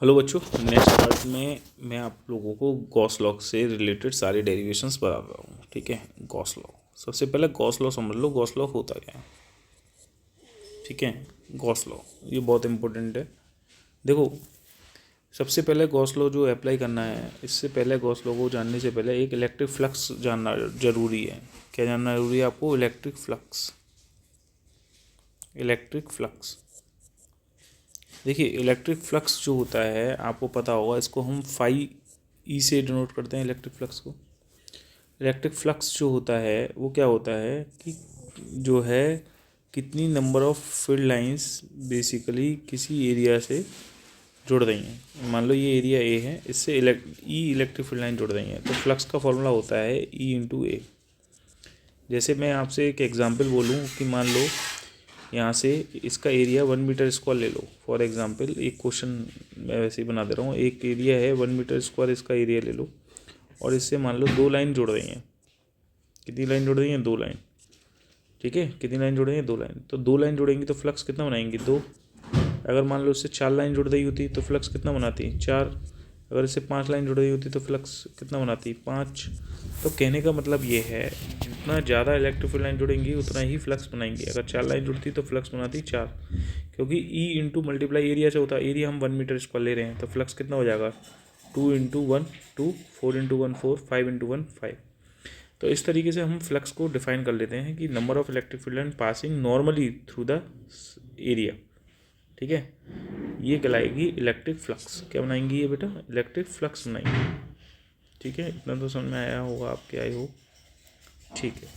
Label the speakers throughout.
Speaker 1: Hello बच्चों, next part में मैं आप लोगों को गॉस लॉ से रिलेटेड सारी डेरिवेशंस बता रहा हूँ। ठीक है, गॉस लॉ। सबसे पहले गॉस लॉ समझ लो, गॉस लॉ होता क्या है। ठीक है, गॉस लॉ ये बहुत इंपॉर्टेंट है। देखो, सबसे पहले गॉस लॉ जो अप्लाई करना है, इससे पहले गॉस लॉ को जानने से पहले एक इलेक्ट्रिक फ्लक्स जानना जरूरी है। क्या जानना जरूरी है आपको? Electric flux. इलेक्ट्रिक फ्लक्स, देखिए इलेक्ट्रिक फ्लक्स जो होता है आपको पता होगा, इसको हम फाई ई से डिनोट करते हैं इलेक्ट्रिक फ्लक्स को। इलेक्ट्रिक फ्लक्स जो होता है वो क्या होता है कि जो है कितनी number of field lines basically किसी एरिया से जुड़ रही हैं। मान लो ये एरिया ए है, इससे इलेक्ट्रिक फील्ड लाइन जुड़ रही हैं, तो फ्लक्स का फॉर्मूला होता है ई इंटू ए। जैसे मैं आपसे एक एग्जांपल बोलूँ कि मान लो यहाँ से इसका एरिया 1 मीटर स्क्वायर ले लो। फॉर एग्जांपल एक क्वेश्चन मैं वैसे ही बना दे रहा हूँ। एक एरिया है 1 मीटर स्क्वायर, इसका एरिया ले लो और इससे मान लो 2 लाइन जुड़ रही हैं। कितनी लाइन जुड़ रही हैं? 2 लाइन। ठीक है, कितनी लाइन जुड़ रही हैं? 2 लाइन। तो 2 लाइन जुड़ेंगी तो फ्लक्स कितना बनाएंगी? 2। अगर मान लो इससे 4 लाइन जुड़ रही होती तो फ्लक्स कितना बनाती? 4। अगर इससे 5 लाइन जुड़ रही होती तो फ्लक्स कितना बनाती? 5। तो कहने का मतलब ये है, जितना ज़्यादा इलेक्ट्रिक फील्ड लाइन जुड़ेंगी उतना ही फ्लक्स बनाएंगी। अगर 4 लाइन जुड़ती तो फ्लक्स बनाती 4, क्योंकि ई इंटू मल्टीप्लाई एरिया से होता है। एरिया हम 1 मीटर स्क्वायर ले रहे हैं तो फ्लक्स कितना हो जाएगा? 2 इंटू 1 2, 4 इंटू 1 4, 5 इंटू 1 5। तो इस तरीके से हम फ्लक्स को डिफाइन कर लेते हैं कि number of electric field line passing normally through the area. ठीक है, ये कहलाएगी इलेक्ट्रिक फ्लक्स। क्या बनाएंगी ये बेटा? इलेक्ट्रिक फ्लक्स बनाएंगी। ठीक है, इतना तो समझ में आया होगा आपके, आई हो। ठीक है,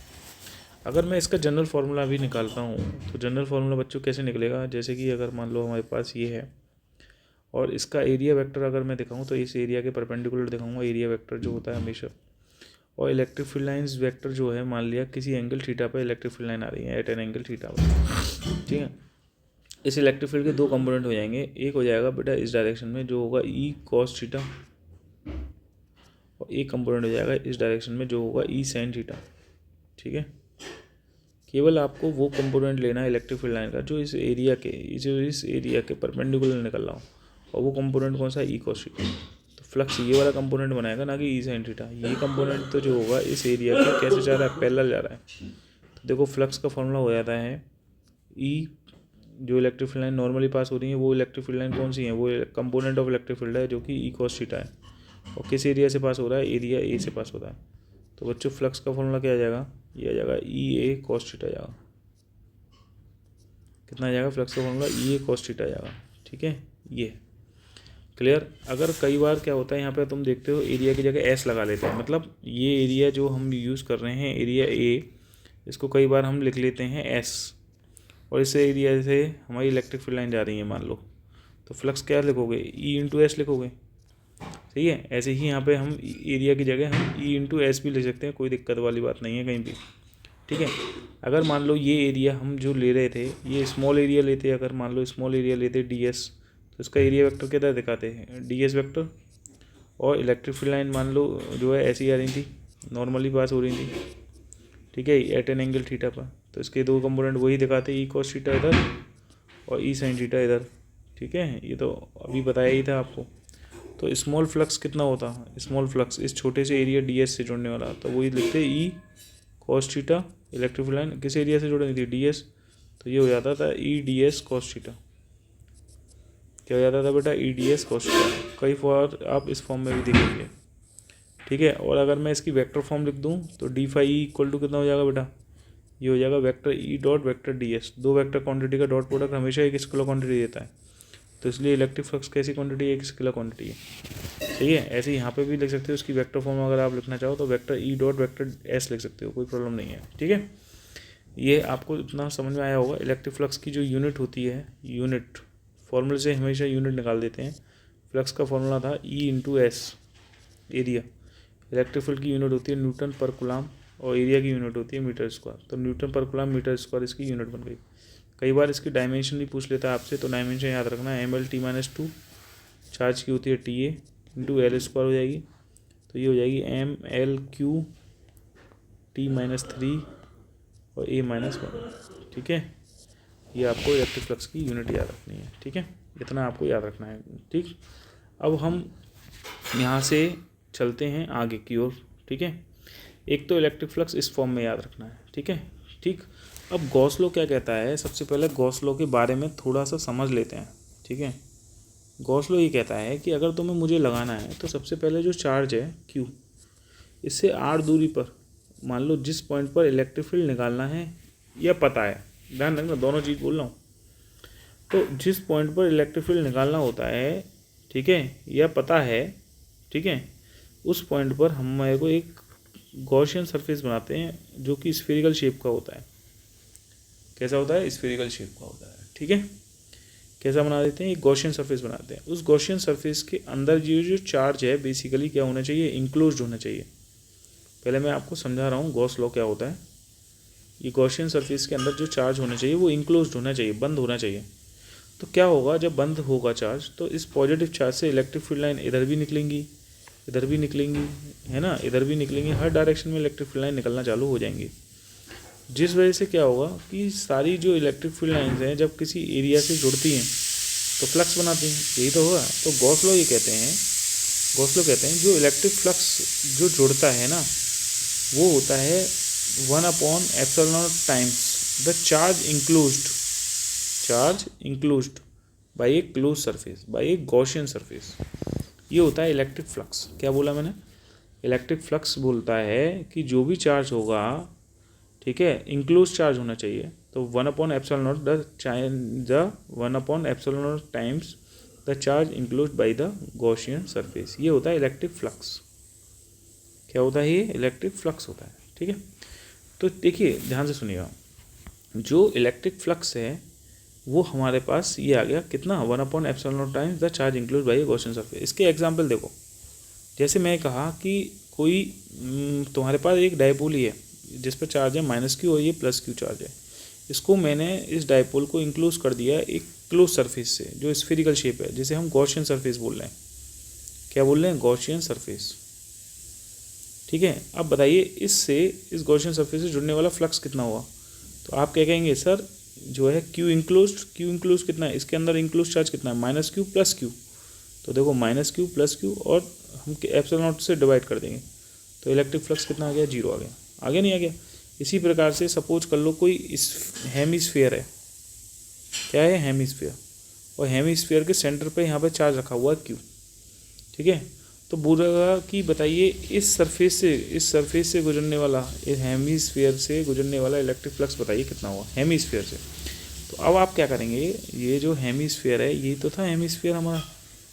Speaker 1: अगर मैं इसका जनरल फार्मूला भी निकालता हूँ तो जनरल फार्मूला बच्चों कैसे निकलेगा? जैसे कि अगर मान लो हमारे पास ये है और इसका एरिया वेक्टर अगर मैं दिखाऊँ तो इस एरिया के परपेंडिकुलर दिखाऊंगा एरिया वेक्टर जो होता है हमेशा। और इलेक्ट्रिक फील्ड लाइंस वेक्टर जो है, मान लिया किसी एंगल थीटा पर इलेक्ट्रिक फील्ड लाइन आ रही है एट एन एंगल थीटा पर। ठीक है, इस इलेक्ट्रिक फील्ड के 2 कंपोनेंट हो जाएंगे। एक हो जाएगा बेटा इस डायरेक्शन में जो होगा ई कॉस थीटा, और एक कंपोनेंट हो जाएगा इस डायरेक्शन में जो होगा ई साइन थीटा। ठीक है, केवल आपको वो कंपोनेंट लेना है इलेक्ट्रिक फील्ड लाइन का जो इस एरिया के परपेंडिकुलर निकल रहा हो, और वो कंपोनेंट कौन सा? E cos theta. तो फ्लक्स ये वाला कंपोनेंट बनाएगा, ना कि ई साइन थीटा। ये कंपोनेंट तो जो होगा इस एरिया के कैसे जा रहा है? पैरेलल जा रहा है। तो देखो फ्लक्स का फॉर्मूला हो जाता है ई, जो इलेक्ट्रिक फील्ड लाइन नॉर्मली पास हो रही है वो इलेक्ट्रिक फील्ड लाइन कौन सी है? वो कंपोनेंट ऑफ इलेक्ट्रिक फील्ड है जो कि ई कॉस थीटा है। और किस एरिया से पास हो रहा है? एरिया ए से पास हो रहा है। तो बच्चों फ्लक्स का फॉर्मूला क्या आ जाएगा? ये आ जाएगा ई ए कॉस थीटा जाएगा। कितना आ जाएगा फ्लक्स का फॉर्मूला? ई ए कॉस थीटा जाएगा। ठीक है, ये क्लियर। अगर कई बार क्या होता है यहाँ पे तुम देखते हो एरिया की जगह एस लगा लेते हैं, मतलब ये एरिया जो हम यूज़ कर रहे हैं एरिया ए, इसको कई बार हम लिख लेते हैं एस, और इस एरिया से हमारी इलेक्ट्रिक फील्ड लाइन जा रही है मान लो, तो फ्लक्स क्या लिखोगे? ई इंटू एस लिखोगे। सही है, ऐसे ही यहाँ पे हम एरिया की जगह हम ई इंटू एस भी लिख सकते हैं, कोई दिक्कत वाली बात नहीं है कहीं भी। ठीक है, अगर मान लो ये एरिया हम जो ले रहे थे ये स्मॉल एरिया लेते, अगर मान लो स्मॉल एरिया लेते डी एस, तो इसका एरिया वेक्टर किधर दिखाते हैं? D S vector. और इलेक्ट्रिक फील्ड लाइन मान लो जो है ऐसी आ रही थी, नॉर्मली पास हो रही थी। ठीक है, एट एन एंगल थीटा पर, तो इसके 2 कंपोनेंट वही दिखाते, ई कॉस थीटा इधर और ई साइन थीटा इधर। ठीक है, ये तो अभी बताया ही था आपको। तो स्मॉल फ्लक्स कितना होता? स्मॉल फ्लक्स इस छोटे से एरिया डी एस से जुड़ने वाला, तो वही लिखते E cos theta. Electric field line किस एरिया से जुड़ रही थी? डी एस, तो ये हो जाता था E D S cos theta. क्या हो जाता था बेटा? E D S cos theta. कई बार आप इस फॉर्म में भी देखेंगे। ठीक है, और अगर मैं इसकी वेक्टर फॉर्म लिख दूँ तो D phi E equal to कितना हो जाएगा बेटा? ये हो जाएगा vector E dot vector D S. 2 vector quantity का डॉट प्रोडक्ट हमेशा एक स्केलर क्वांटिटी देता है, तो इसलिए इलेक्ट्रिक फ्लक्स कैसी क्वांटिटी है? एक स्केलर क्वांटिटी है। सही है, ऐसे यहाँ पे भी लिख सकते हो उसकी वेक्टर फॉर्म, अगर आप लिखना चाहो तो vector E dot vector S लिख सकते हो, कोई प्रॉब्लम नहीं है। ठीक है, ये आपको इतना समझ में आया होगा। इलेक्ट्रिक फ्लक्स की जो यूनिट होती है, यूनिट फॉर्मूले से हमेशा यूनिट निकाल देते हैं। फ्लक्स का फॉर्मूला था E into S area. Electric field की यूनिट होती है न्यूटन पर कूलम, और एरिया की यूनिट होती है मीटर स्क्वायर। तो न्यूटन पर कूलम मीटर स्क्वायर इसकी यूनिट बन गई। कई बार इसकी डायमेंशन भी पूछ लेता है आपसे, तो डायमेंशन याद रखना है M L T minus 2। Charge की होती है T A into L square हो जाएगी, तो ये हो जाएगी M L Q T minus 3 और ए माइनस 1। ठीक है, ये आपको इलेक्ट्रिक फ्लक्स की यूनिट याद रखनी है। ठीक है, इतना आपको याद रखना है। ठीक, अब हम यहाँ से चलते हैं आगे की ओर, ठीक है। एक तो इलेक्ट्रिक फ्लक्स इस फॉर्म में याद रखना है, ठीक है, ठीक। अब गॉस लॉ क्या कहता है, सबसे पहले गॉस लॉ के बारे में थोड़ा सा समझ लेते हैं, ठीक है। गॉस लॉ ये कहता है कि अगर तुम्हें मुझे लगाना है तो सबसे पहले जो चार्ज है Q, इससे r दूरी पर मान लो जिस पॉइंट पर इलेक्ट्रिक फील्ड निकालना है या पता है, ध्यान रखना दोनों चीज़ बोल रहा हूँ, तो जिस पॉइंट पर इलेक्ट्रिक फील्ड निकालना होता है, ठीक है, या पता है, ठीक है, उस पॉइंट पर हमारे को एक गॉसियन सरफेस बनाते हैं जो कि स्फेरिकल शेप का होता है। कैसा होता है? स्फेरिकल शेप का होता है, ठीक है। कैसा बना देते हैं? एक गॉसियन सरफेस बनाते हैं। उस गॉसियन सरफेस के अंदर जो चार्ज है बेसिकली क्या होना चाहिए? इंक्लोज्ड होना चाहिए। पहले मैं आपको समझा रहा हूँ गॉस लॉ क्या होता है। ये गॉसियन सरफेस के अंदर जो चार्ज होना चाहिए वो इंक्लोज्ड होना चाहिए, बंद होना चाहिए। तो क्या होगा जब बंद होगा चार्ज, तो इस पॉजिटिव चार्ज से इलेक्ट्रिक फील्ड लाइन इधर भी निकलेंगी, इधर भी निकलेंगी, है ना, इधर भी निकलेंगी, हर डायरेक्शन में इलेक्ट्रिक फील्ड लाइन निकलना चालू हो जाएंगी। जिस वजह से क्या होगा कि सारी जो इलेक्ट्रिक फील्ड लाइंस हैं जब किसी एरिया से जुड़ती हैं तो फ्लक्स बनाती हैं, यही तो होगा। तो गॉस लॉ ये कहते हैं, गॉस लॉ कहते हैं जो इलेक्ट्रिक फ्लक्स जो जुड़ता है ना वो होता है 1/ε0 times the charge enclosed by a close surface, by a Gaussian surface. ये होता है इलेक्ट्रिक फ्लक्स। क्या बोला मैंने? इलेक्ट्रिक फ्लक्स बोलता है कि जो भी चार्ज होगा, ठीक है, इंक्लोज चार्ज होना चाहिए। तो 1/ε0 times the charge enclosed by the Gaussian surface. ये होता है इलेक्ट्रिक फ्लक्स। क्या होता है? ये इलेक्ट्रिक फ्लक्स होता है, ठीक है। तो देखिए ध्यान से सुनिएगा, जो इलेक्ट्रिक फ्लक्स है वो हमारे पास ये आ गया कितना? 1/ε0 times the charge enclosed by Gaussian surface. इसके एग्जांपल देखो, जैसे मैं कहा कि कोई तुम्हारे पास एक डायपोल ही है जिस पर चार्ज है -Q और ये +Q चार्ज है। इसको मैंने इस डायपोल को इंक्लोज कर दिया एक क्लोज सरफेस से जो स्फेरिकल शेप है, जिसे हम गॉसियन सरफेस बोल रहे हैं। क्या बोल रहे हैं? गॉसियन सरफेस, ठीक है। अब बताइए इससे, इस गॉसियन सरफेस से जुड़ने वाला फ्लक्स कितना हुआ? तो आप क्या कहेंगे सर, जो है Q इंक्लोज कितना है? इसके अंदर इंक्लोज चार्ज कितना है? -Q + Q। तो देखो -Q + Q और हम ε0 से डिवाइड कर देंगे तो इलेक्ट्रिक फ्लक्स कितना आ गया? 0 आ गया। आगे नहीं आ गया? इसी प्रकार से सपोज कर लो कोई इस हेमीस्फीयर है। क्या है? हेमीस्फीयर। और हेमीस्फीयर के सेंटर पे यहाँ पे चार्ज रखा हुआ है Q, ठीक है। तो बोलेगा कि बताइए इस सरफेस से गुजरने वाला, इस हेमीस्फीयर से गुजरने वाला इलेक्ट्रिक फ्लक्स बताइए कितना हुआ हेमीस्फीयर से। तो अब आप क्या करेंगे, ये जो हेमीस्फीयर है ये तो था हेमीस्फीयर हमारा,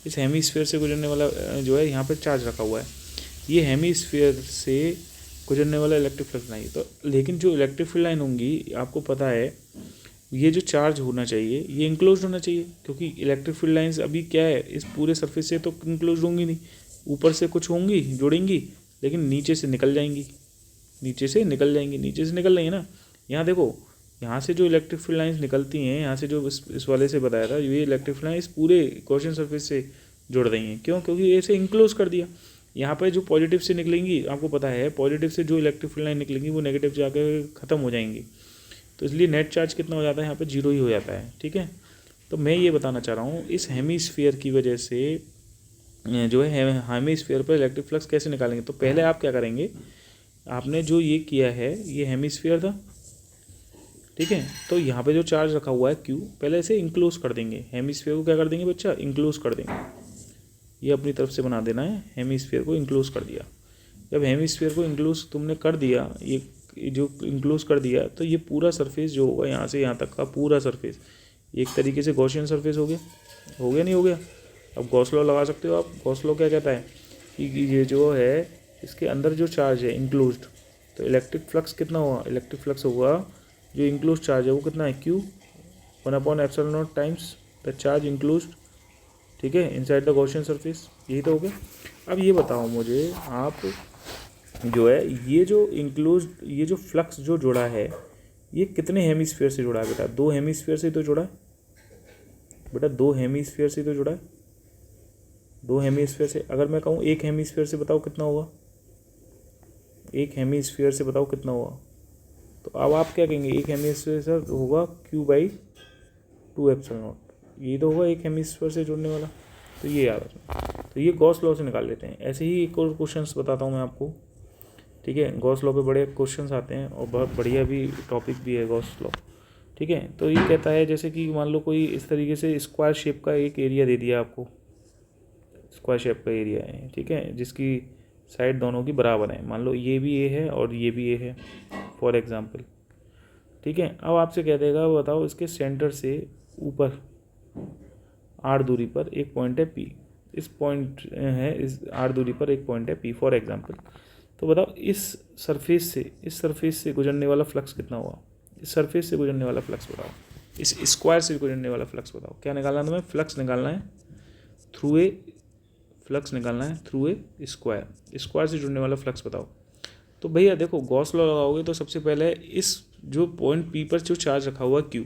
Speaker 1: इस हेमीस्फीयर से गुजरने वाला जो है यहाँ पे चार्ज रखा हुआ है, ये हेमीस्फीयर से गुजरने वाला इलेक्ट्रिक फ्लक्स नहीं। तो लेकिन जो इलेक्ट्रिक फील्ड लाइन होंगी आपको पता है ये जो चार्ज होना चाहिए ये इंक्लोज होना चाहिए, क्योंकि इलेक्ट्रिक फील्ड लाइंस अभी क्या है इस पूरे सरफेस से तो इंक्लोज होंगी नहीं, ऊपर से कुछ होंगी जुड़ेंगी लेकिन नीचे से निकल जाएंगी, नीचे से निकल रही है ना। यहाँ देखो, यहाँ से जो इलेक्ट्रिक फील्ड लाइंस निकलती हैं, यहाँ से जो इस वाले से बताया था, ये इलेक्ट्रिक फील्ड लाइन इस पूरे गॉसियन सरफेस से जुड़ रही हैं। क्यों? क्योंकि ऐसे इंक्लोज कर दिया। यहाँ पर जो पॉजिटिव से निकलेंगी आपको पता है, पॉजिटिव से जो इलेक्ट्रिक फील्ड लाइन निकलेंगी वो नेगेटिव जाकर ख़त्म हो जाएंगी। तो इसलिए नेट चार्ज कितना हो जाता है? यहाँ पे 0 ही हो जाता है, ठीक है। तो मैं ये बताना चाह रहा हूँ इस हेमीस्फीयर की वजह से जो है हेमीस्फीयर पर इलेक्ट्रिक फ्लक्स कैसे निकालेंगे। तो पहले आप क्या करेंगे, आपने जो ये किया है ये हेमीस्फीयर था, ठीक है। तो यहाँ पे जो चार्ज रखा हुआ है Q, पहले इसे इंक्लोज कर देंगे। हेमीस्फीयर को क्या कर देंगे बच्चा? इंक्लोज कर देंगे। ये अपनी तरफ से बना देना है, हेमीस्फीयर को इंक्लोज कर दिया। जब हेमीस्फीयर को इंक्लोज तुमने कर दिया, ये जो इंक्लोज कर दिया, तो ये पूरा सरफेस जो होगा यहाँ से यहाँ तक का पूरा सरफेस एक तरीके से गॉसियन सरफेस हो गया नहीं हो गया? अब गॉस लॉ लगा सकते हो आप। गॉस लॉ क्या कहता है कि ये जो है इसके अंदर जो चार्ज है इंक्लोज्ड, तो इलेक्ट्रिक फ्लक्स कितना हुआ? इलेक्ट्रिक फ्लक्स होगा जो इंक्लोज चार्ज है वो कितना है? Q 1/ε0 times the charge enclosed, ठीक है, इनसाइड द गॉसियन सरफेस। यही तो हो गया। अब ये बताओ मुझे आप, जो है ये जो इंक्लोज्ड, ये जो फ्लक्स जो जुड़ा है ये कितने हेमीस्फीयर से जुड़ा है बेटा? 2 हेमीस्फीयर से तो जुड़ा है बेटा, 2 हेमीस्फीयर से तो जुड़ा है। 2 हेमीस्फीयर से, अगर मैं कहूँ 1 हेमीस्फीयर से बताओ कितना हुआ? 1 हेमीस्फीयर से बताओ कितना हुआ? तो अब आप क्या कहेंगे, 1 हेमीस्फीयर से होगा Q/2/ε0। ये तो होगा 1 हेमीस्फीयर से जुड़ने वाला। तो ये याद रखना। तो ये गॉस लॉ से निकाल लेते हैं। ऐसे ही एक और क्वेश्चंस बताता हूँ मैं आपको, ठीक है। गॉस लॉ पे बड़े क्वेश्चंस आते हैं और बहुत बढ़िया भी टॉपिक भी है गॉस लॉ, ठीक है। तो ये कहता है जैसे कि मान लो कोई इस तरीके से स्क्वायर शेप का एक एरिया दे दिया आपको, स्क्वायर शेप का एरिया है, ठीक है, जिसकी साइड दोनों की बराबर है। मान लो ये भी ए है और ये भी ए है फॉर एग्जांपल, ठीक है। अब आपसे कह देगा बताओ इसके सेंटर से ऊपर आर दूरी पर एक पॉइंट है पी, इस पॉइंट है इस आर दूरी पर एक पॉइंट है पी फॉर एग्जांपल। तो बताओ इस सरफेस से गुजरने वाला फ्लक्स कितना हुआ, इस सरफेस से गुजरने वाला फ्लक्स बताओ, इस स्क्वायर से गुजरने वाला फ्लक्स बताओ। क्या निकालना है तुम्हें? फ्लक्स निकालना है थ्रू ए, फ्लक्स निकालना है थ्रू ए स्क्वायर से जुड़ने वाला फ्लक्स बताओ। तो भैया देखो गॉस लॉ लगाओगे तो सबसे पहले इस जो पॉइंट पी पर जो चार्ज रखा हुआ क्यू,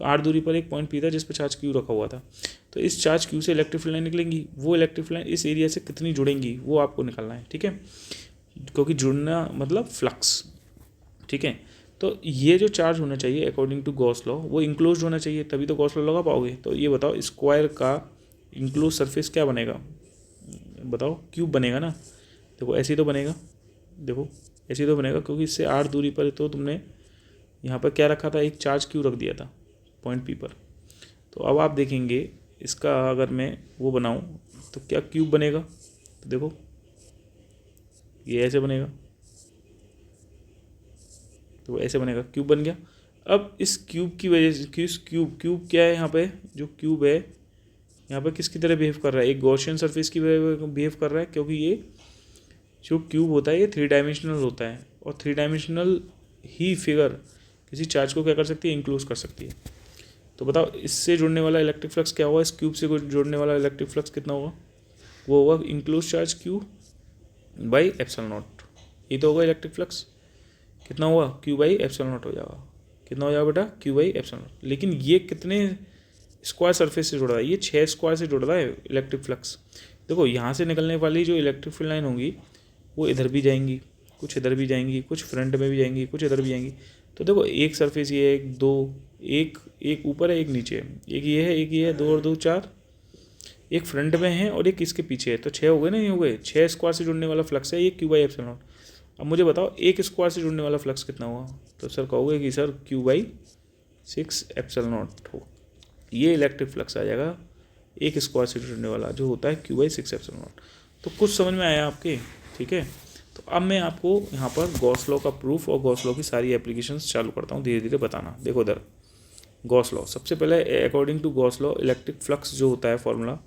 Speaker 1: आर दूरी पर एक पॉइंट पी था जिस पर चार्ज क्यू रखा हुआ था, तो इस चार्ज क्यू से इलेक्ट्रिक फील्ड लाइन निकलेंगी, वो इलेक्ट्रिक फील्ड लाइन इस एरिया से कितनी जुड़ेंगी वो आपको निकालना है, ठीक है, क्योंकि जुड़ना मतलब फ्लक्स, ठीक है। तो ये जो चार्ज होना चाहिए अकॉर्डिंग टू गॉस लॉ वो इंक्लोज होना चाहिए, तभी तो गॉस लॉ लगा पाओगे। तो ये बताओ स्क्वायर का इंक्लोज सरफेस क्या बनेगा, बताओ क्यूब बनेगा ना। देखो ऐसे ही तो बनेगा, देखो ऐसे ही तो बनेगा, क्योंकि इससे आर दूरी पर तो तुमने यहाँ पर क्या रखा था, एक चार्ज क्यू रख दिया था पॉइंट पी पर। तो अब आप देखेंगे इसका अगर मैं वो बनाऊँ तो क्या क्यूब बनेगा, तो देखो ये ऐसे बनेगा, तो ऐसे बनेगा, क्यूब बन गया। अब इस क्यूब की वजह से क्यूब क्या है, यहाँ पे जो क्यूब है यहाँ पे किसकी तरह बिहेव कर रहा है, एक गॉसियन सरफेस की बिहेव कर रहा है, क्योंकि ये जो क्यूब होता है ये 3 डायमेंशनल होता है, और 3 डायमेंशनल ही फिगर किसी चार्ज को क्या कर सकती है, इंक्लोज कर सकती है। तो बताओ इससे जुड़ने वाला इलेक्ट्रिक फ्लक्स क्या होगा, इस क्यूब से जुड़ने वाला इलेक्ट्रिक फ्लक्स कितना होगा, वो होगा enclose charge Q by epsilon naught, ये तो होगा इलेक्ट्रिक फ्लक्स, कितना हुआ क्यू बाई एप्सिलॉन नॉट हो जाएगा, कितना हो जाएगा बेटा क्यू बाई एप्सिलॉन नॉट। लेकिन ये कितने स्क्वायर सरफेस से जुड़ रहा है, ये 6 स्क्वायर से जुड़ रहा है इलेक्ट्रिक फ्लक्स। देखो यहाँ से निकलने वाली जो इलेक्ट्रिक फील्ड लाइन होंगी वो इधर भी जाएंगी, कुछ इधर भी जाएंगी, कुछ फ्रंट में भी जाएंगी, कुछ इधर भी जाएंगी। तो देखो एक सरफेस ये है, एक दो, एक ऊपर है एक नीचे है, एक ये है एक ये है, 2 और 2 4, एक फ्रंट में है और एक इसके पीछे है, तो 6 हो गए ना, ये हो गए 6 स्क्वायर से जुड़ने वाला फ्लक्स है ये क्यू बाई एप्सिलॉन नॉट। अब मुझे बताओ एक स्क्वायर से जुड़ने वाला फ्लक्स कितना हुआ, तो सर कहोगे कि sir Q by 6 epsilon not हो, ये इलेक्ट्रिक फ्लक्स आ जाएगा एक स्क्वायर से जुड़ने वाला जो होता है क्यू बाई 6 एप्सिलॉन नॉट। तो कुछ समझ में आया आपके, ठीक है। तो अब मैं आपको यहाँ पर गॉस लॉ का प्रूफ और गॉस लॉ की सारी एप्लीकेशंस चालू करता हूँ धीरे धीरे बताना। देखो इधर गॉस लॉ, सबसे पहले according to Gauss law electric flux जो होता है फॉर्मूला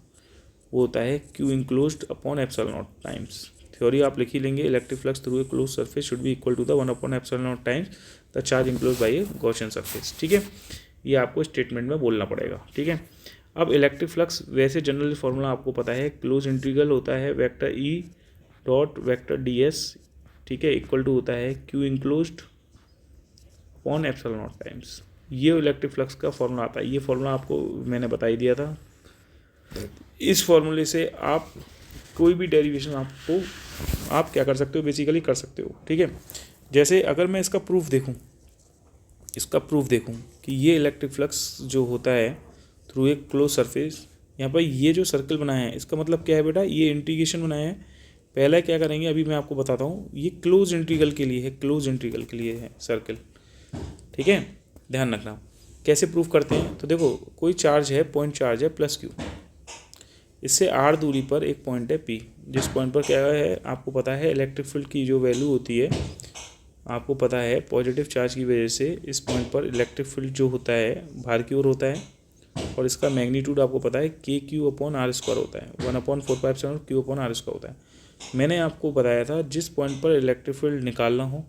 Speaker 1: वो होता है Q enclosed upon epsilon nought times, theory आप लिख ही लेंगे, electric flux through a close surface should be equal to the 1 upon epsilon nought times the charge enclose by a Gaussian surface, ठीक है। ये आपको स्टेटमेंट में बोलना पड़ेगा, ठीक है। अब इलेक्ट्रिक फ्लक्स वैसे जनरल फार्मूला आपको पता है, क्लोज इंटीग्रल होता है vector E dot vector D S, ठीक है, इक्वल टू होता है Q enclosed upon epsilon nought times. ये इलेक्ट्रिक फ्लक्स का फॉर्मूला आता है, ये फॉर्मूला आपको मैंने बता ही दिया था। इस फॉर्मूले से आप कोई भी डेरिवेशन आप क्या कर सकते हो, बेसिकली कर सकते हो, ठीक है। जैसे अगर मैं इसका प्रूफ देखूं कि ये इलेक्ट्रिक फ्लक्स जो होता है थ्रू एक क्लोज सरफेस, यहाँ पर ये जो सर्कल बनाया है इसका मतलब क्या है बेटा, ये इंटीग्रेशन बनाया है। पहले क्या करेंगे अभी मैं आपको बताता हूँ, ये क्लोज इंटीग्रल के लिए है, क्लोज इंटीग्रल के लिए है सर्कल, ठीक है, ध्यान रखना। कैसे प्रूफ करते हैं, तो देखो कोई चार्ज है, पॉइंट चार्ज है प्लस क्यू, इससे आर दूरी पर एक पॉइंट है पी, जिस पॉइंट पर क्या है आपको पता है इलेक्ट्रिक फील्ड की जो वैल्यू होती है आपको पता है, पॉजिटिव चार्ज की वजह से इस पॉइंट पर इलेक्ट्रिक फील्ड जो होता है बाहर की ओर होता है, और इसका मैग्नीट्यूड आपको पता है के क्यू अपॉन आर स्क्वायर होता है, 1/4 क्यू अपॉन आर स्क्वायर होता है। मैंने आपको बताया था जिस पॉइंट पर इलेक्ट्रिक फील्ड निकालना हो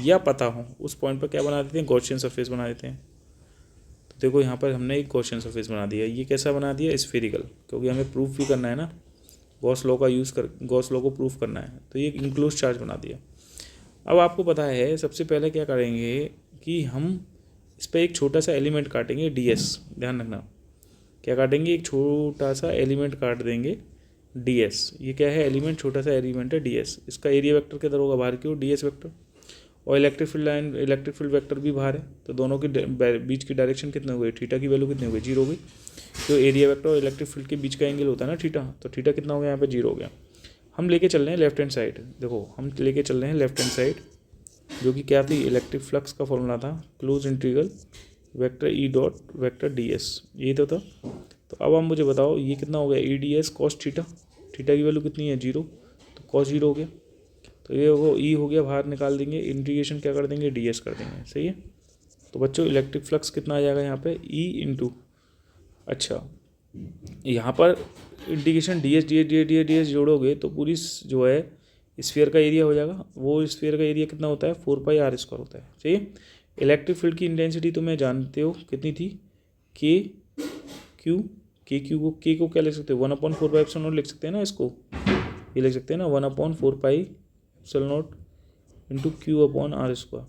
Speaker 1: या पता हो उस पॉइंट पर क्या बना देते हैं, गॉसियन सरफेस बना देते हैं। तो देखो यहाँ पर हमने एक गॉसियन सरफेस बना दिया, ये कैसा बना दिया, स्फेरिकल, क्योंकि हमें प्रूफ भी करना है ना, गॉस लॉ को प्रूफ करना है, तो ये इंक्लोज चार्ज बना दिया। अब आपको पता है सबसे पहले क्या करेंगे कि हम इस पर एक छोटा सा एलिमेंट काटेंगे ds, ध्यान रखना क्या काटेंगे, एक छोटा सा एलिमेंट काट देंगे ds। ये क्या है, एलिमेंट, छोटा सा एलिमेंट है ds, इसका एरिया वेक्टर किधर होगा, बाहर की ओर ds वेक्टर, और इलेक्ट्रिक फील्ड वेक्टर भी बाहर है, तो दोनों के बीच की डायरेक्शन कितने हो गई, थीटा की वैल्यू कितनी हो गई, 0 हो गई। तो एरिया वेक्टर और इलेक्ट्रिक फील्ड के बीच का एंगल होता है ना थीटा, तो थीटा कितना हो गया यहाँ पे, 0 हो गया। हम लेके चल रहे हैं लेफ्ट हैंड साइड, देखो हम लेके चल रहे हैं लेफ्ट हैंड साइड, जो कि क्या थी, इलेक्ट्रिक फ्लक्स का फॉर्मूला था closed integral vector E dot vector D S, यही तो था। तो अब आप मुझे बताओ ये कितना हो गया, E D S cos theta, theta की वैल्यू कितनी है, 0, तो कॉस 0 हो गया। तो ये वो ई हो गया, बाहर निकाल देंगे, इंटीग्रेशन क्या कर देंगे, डी एस कर देंगे, सही है। तो बच्चों इलेक्ट्रिक फ्लक्स कितना आ जाएगा यहाँ पे, ई इंटू, अच्छा यहाँ पर integration D S D S D S D S D S जोड़ोगे तो पूरी जो है स्फीयर का एरिया हो जाएगा। वो स्फीयर का एरिया कितना होता है, 4πr² होता है, सही है। इलेक्ट्रिक फील्ड की इंटेंसिटी तुम्हें जानते हो कितनी थी, के क्यू, के को क्या लिख सकते हो, 1/4πε0 लिख सकते हैं ना इसको, ये लिख सकते हैं ना 1/4πε0 इंटू Q/r²।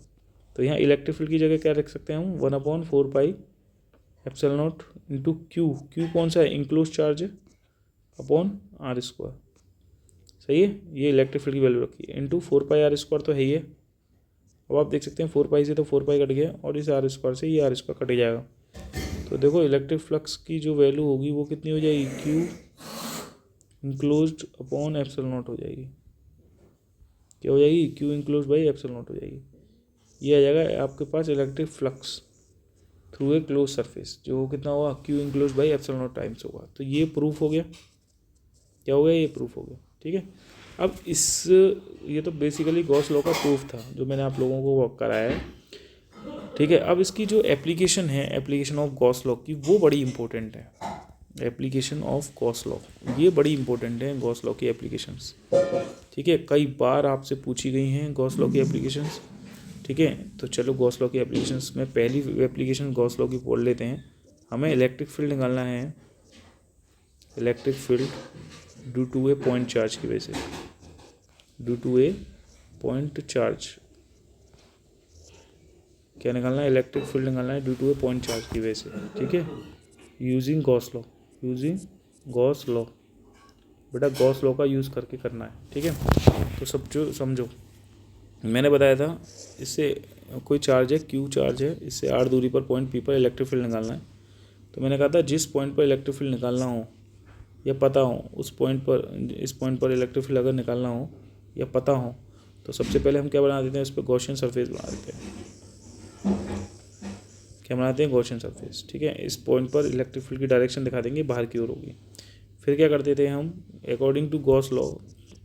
Speaker 1: तो यहाँ इलेक्ट्रिक फील्ड की जगह क्या लिख सकते हैं हम, 1/4πε0 इंटू क्यू कौन सा है, इंक्लोज चार्ज अपॉन r², सही है। ये इलेक्ट्रिक फील्ड की वैल्यू रखी है, इंटू 4πr² तो है ही है। अब आप देख सकते हैं 4π से तो 4π कट गया, और इस r² से ये r² कट जाएगा। तो देखो इलेक्ट्रिक फ्लक्स की जो वैल्यू होगी वो कितनी हो जाएगी, क्यू इंक्लोज्ड अपॉन ε0 हो जाएगी, क्या हो जाएगी, क्यू इंक्लोज बाई ε0 हो जाएगी। ये आ जाएगा आपके पास electric flux through a close surface, जो कितना हुआ, क्यू इंक्लोज बाई ε0 टाइम्स होगा। तो ये प्रूफ हो गया, क्या हो गया, ये प्रूफ हो गया, ठीक है। अब ये तो बेसिकली गॉस लॉ का प्रूफ था जो मैंने आप लोगों को वर्क कराया है, ठीक है। अब इसकी जो एप्लीकेशन है, एप्लीकेशन ऑफ गॉस लॉ की, वो बड़ी इंपॉर्टेंट है। एप्लीकेशन ऑफ गॉस लॉ ये बड़ी इंपॉर्टेंट है, गॉस लॉ की एप्लीकेशंस, ठीक है। कई बार आपसे पूछी गई हैं गॉस लॉ की एप्लीकेशंस, ठीक है। तो चलो गॉस लॉ की एप्लीकेशंस में पहली एप्लीकेशन गॉस लॉ की पढ़ लेते हैं। हमें इलेक्ट्रिक फील्ड निकालना है, electric field due to a point charge की वजह से, due to a point charge, क्या निकालना है, इलेक्ट्रिक फील्ड निकालना है due to a point charge की वजह से, ठीक है। Using Gauss law, using Gauss law, बेटा गॉस लॉ का यूज़ करके करना है, ठीक है। तो सब जो समझो, मैंने बताया था इससे कोई चार्ज है, क्यू चार्ज है, इससे r दूरी पर पॉइंट पी पर इलेक्ट्रिक फील्ड निकालना है। तो मैंने कहा था जिस पॉइंट पर इलेक्ट्रिक फील्ड निकालना हो या पता हो, उस पॉइंट पर, इस पॉइंट पर इलेक्ट्रिक फील्ड अगर निकालना हो या पता हो, तो सबसे पहले हम क्या बना देते हैं, उस पर गॉसियन सरफेस बना देते हैं। क्या बनाते हैं, गॉसियन सरफेस, ठीक है। इस पॉइंट पर इलेक्ट्रिक फील्ड की डायरेक्शन दिखा देंगे, बाहर की ओर होगी। फिर क्या करते थे हम, according to Gauss law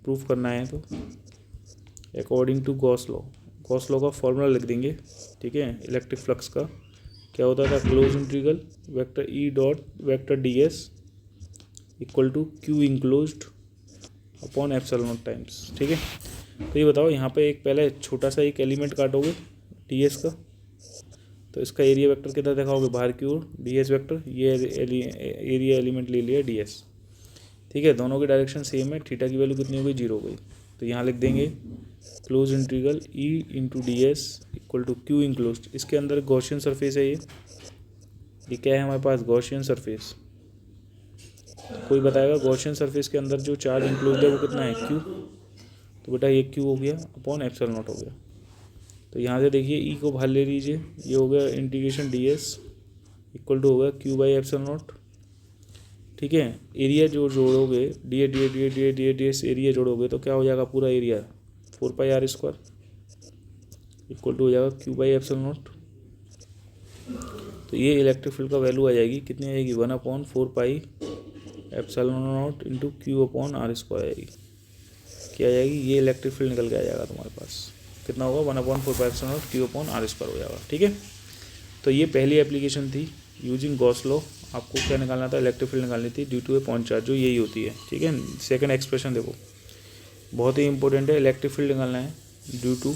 Speaker 1: proof करना है, तो अकॉर्डिंग टू गॉस लॉ का फॉर्मूला लिख देंगे, ठीक है। इलेक्ट्रिक फ्लक्स का क्या होता था, closed integral vector E dot vector D S equal to Q enclosed upon ε0 times, ठीक है। तो ये बताओ यहाँ पे एक पहले छोटा सा एक एलिमेंट काटोगे डी एस का, तो इसका एरिया वेक्टर कितना दिखाओगे, बाहर की ओर डी एस वेक्टर, ये एरिया एलिमेंट ले लिया डी एस, ठीक है। दोनों की डायरेक्शन सेम है, थीटा की वैल्यू कितनी हो गई, 0 हो गई। तो यहाँ लिख देंगे close integral E into D S equal to Q enclosed, इसके अंदर गॉसियन सरफेस है, ये क्या है हमारे पास, गॉसियन सरफेस। कोई बताएगा गॉसियन सरफेस के अंदर जो चार्ज इंक्लोज है वो कितना है, क्यू। तो बेटा ये क्यू हो गया अपॉन ε0 हो गया। तो यहाँ से देखिए ई को बाहर ले लीजिए, ये हो गया integration D S equal to हो गया क्यू बाई ε0, ठीक है। एरिया जो जोड़ोगे डी एस एरिया जोड़ोगे तो क्या हो जाएगा, पूरा एरिया 4πr² इक्वल टू हो जाएगा क्यू बाई ε0। तो ये इलेक्ट्रिक फील्ड का वैल्यू आ जाएगी, कितनी आएगी, 1/4πε0 इंटू Q/r² आएगी, क्या आ जाएगी, ये इलेक्ट्रिक फील्ड निकल के आ जाएगा तुम्हारे पास, कितना होगा, 1/4πε0 Q/r² हो जाएगा, ठीक है। तो ये पहली एप्लीकेशन थी यूजिंग गॉस लॉ। आपको क्या निकालना था, इलेक्ट्रिक फील्ड निकालनी थी due to a point charge, जो यही होती है, ठीक है। सेकंड एक्सप्रेशन देखो, बहुत ही इंपॉर्टेंट है, इलेक्ट्रिक फील्ड निकालना है ड्यू टू,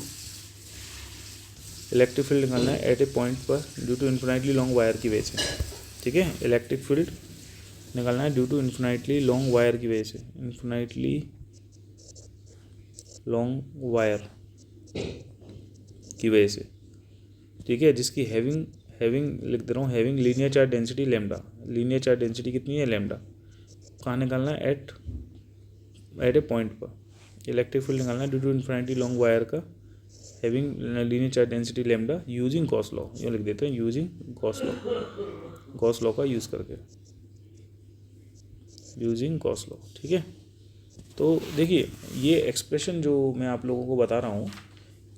Speaker 1: इलेक्ट्रिक फील्ड निकालना है एट ए पॉइंट पर due to infinitely long wire की वजह से, ठीक है। इलेक्ट्रिक फील्ड निकालना है due to infinitely long wire की वजह से, इन्फिनाइटली लॉन्ग वायर की वजह से, ठीक है। जिसकी हैविंग लिख दे रहा हूँ, having linear charge density lambda, linear charge density कितनी है, लैम्डा। कहाँ निकालना है, एट ए पॉइंट पर। इलेक्ट्रिक फील्ड निकालना है due to infinity long wire का having linear charge density lambda using Gauss law, ये लिख देते हैं यूजिंग गॉस लॉ का यूज़ करके, यूजिंग गॉस लॉ। ठीक है, तो देखिए ये एक्सप्रेशन जो मैं आप लोगों को बता रहा हूँ,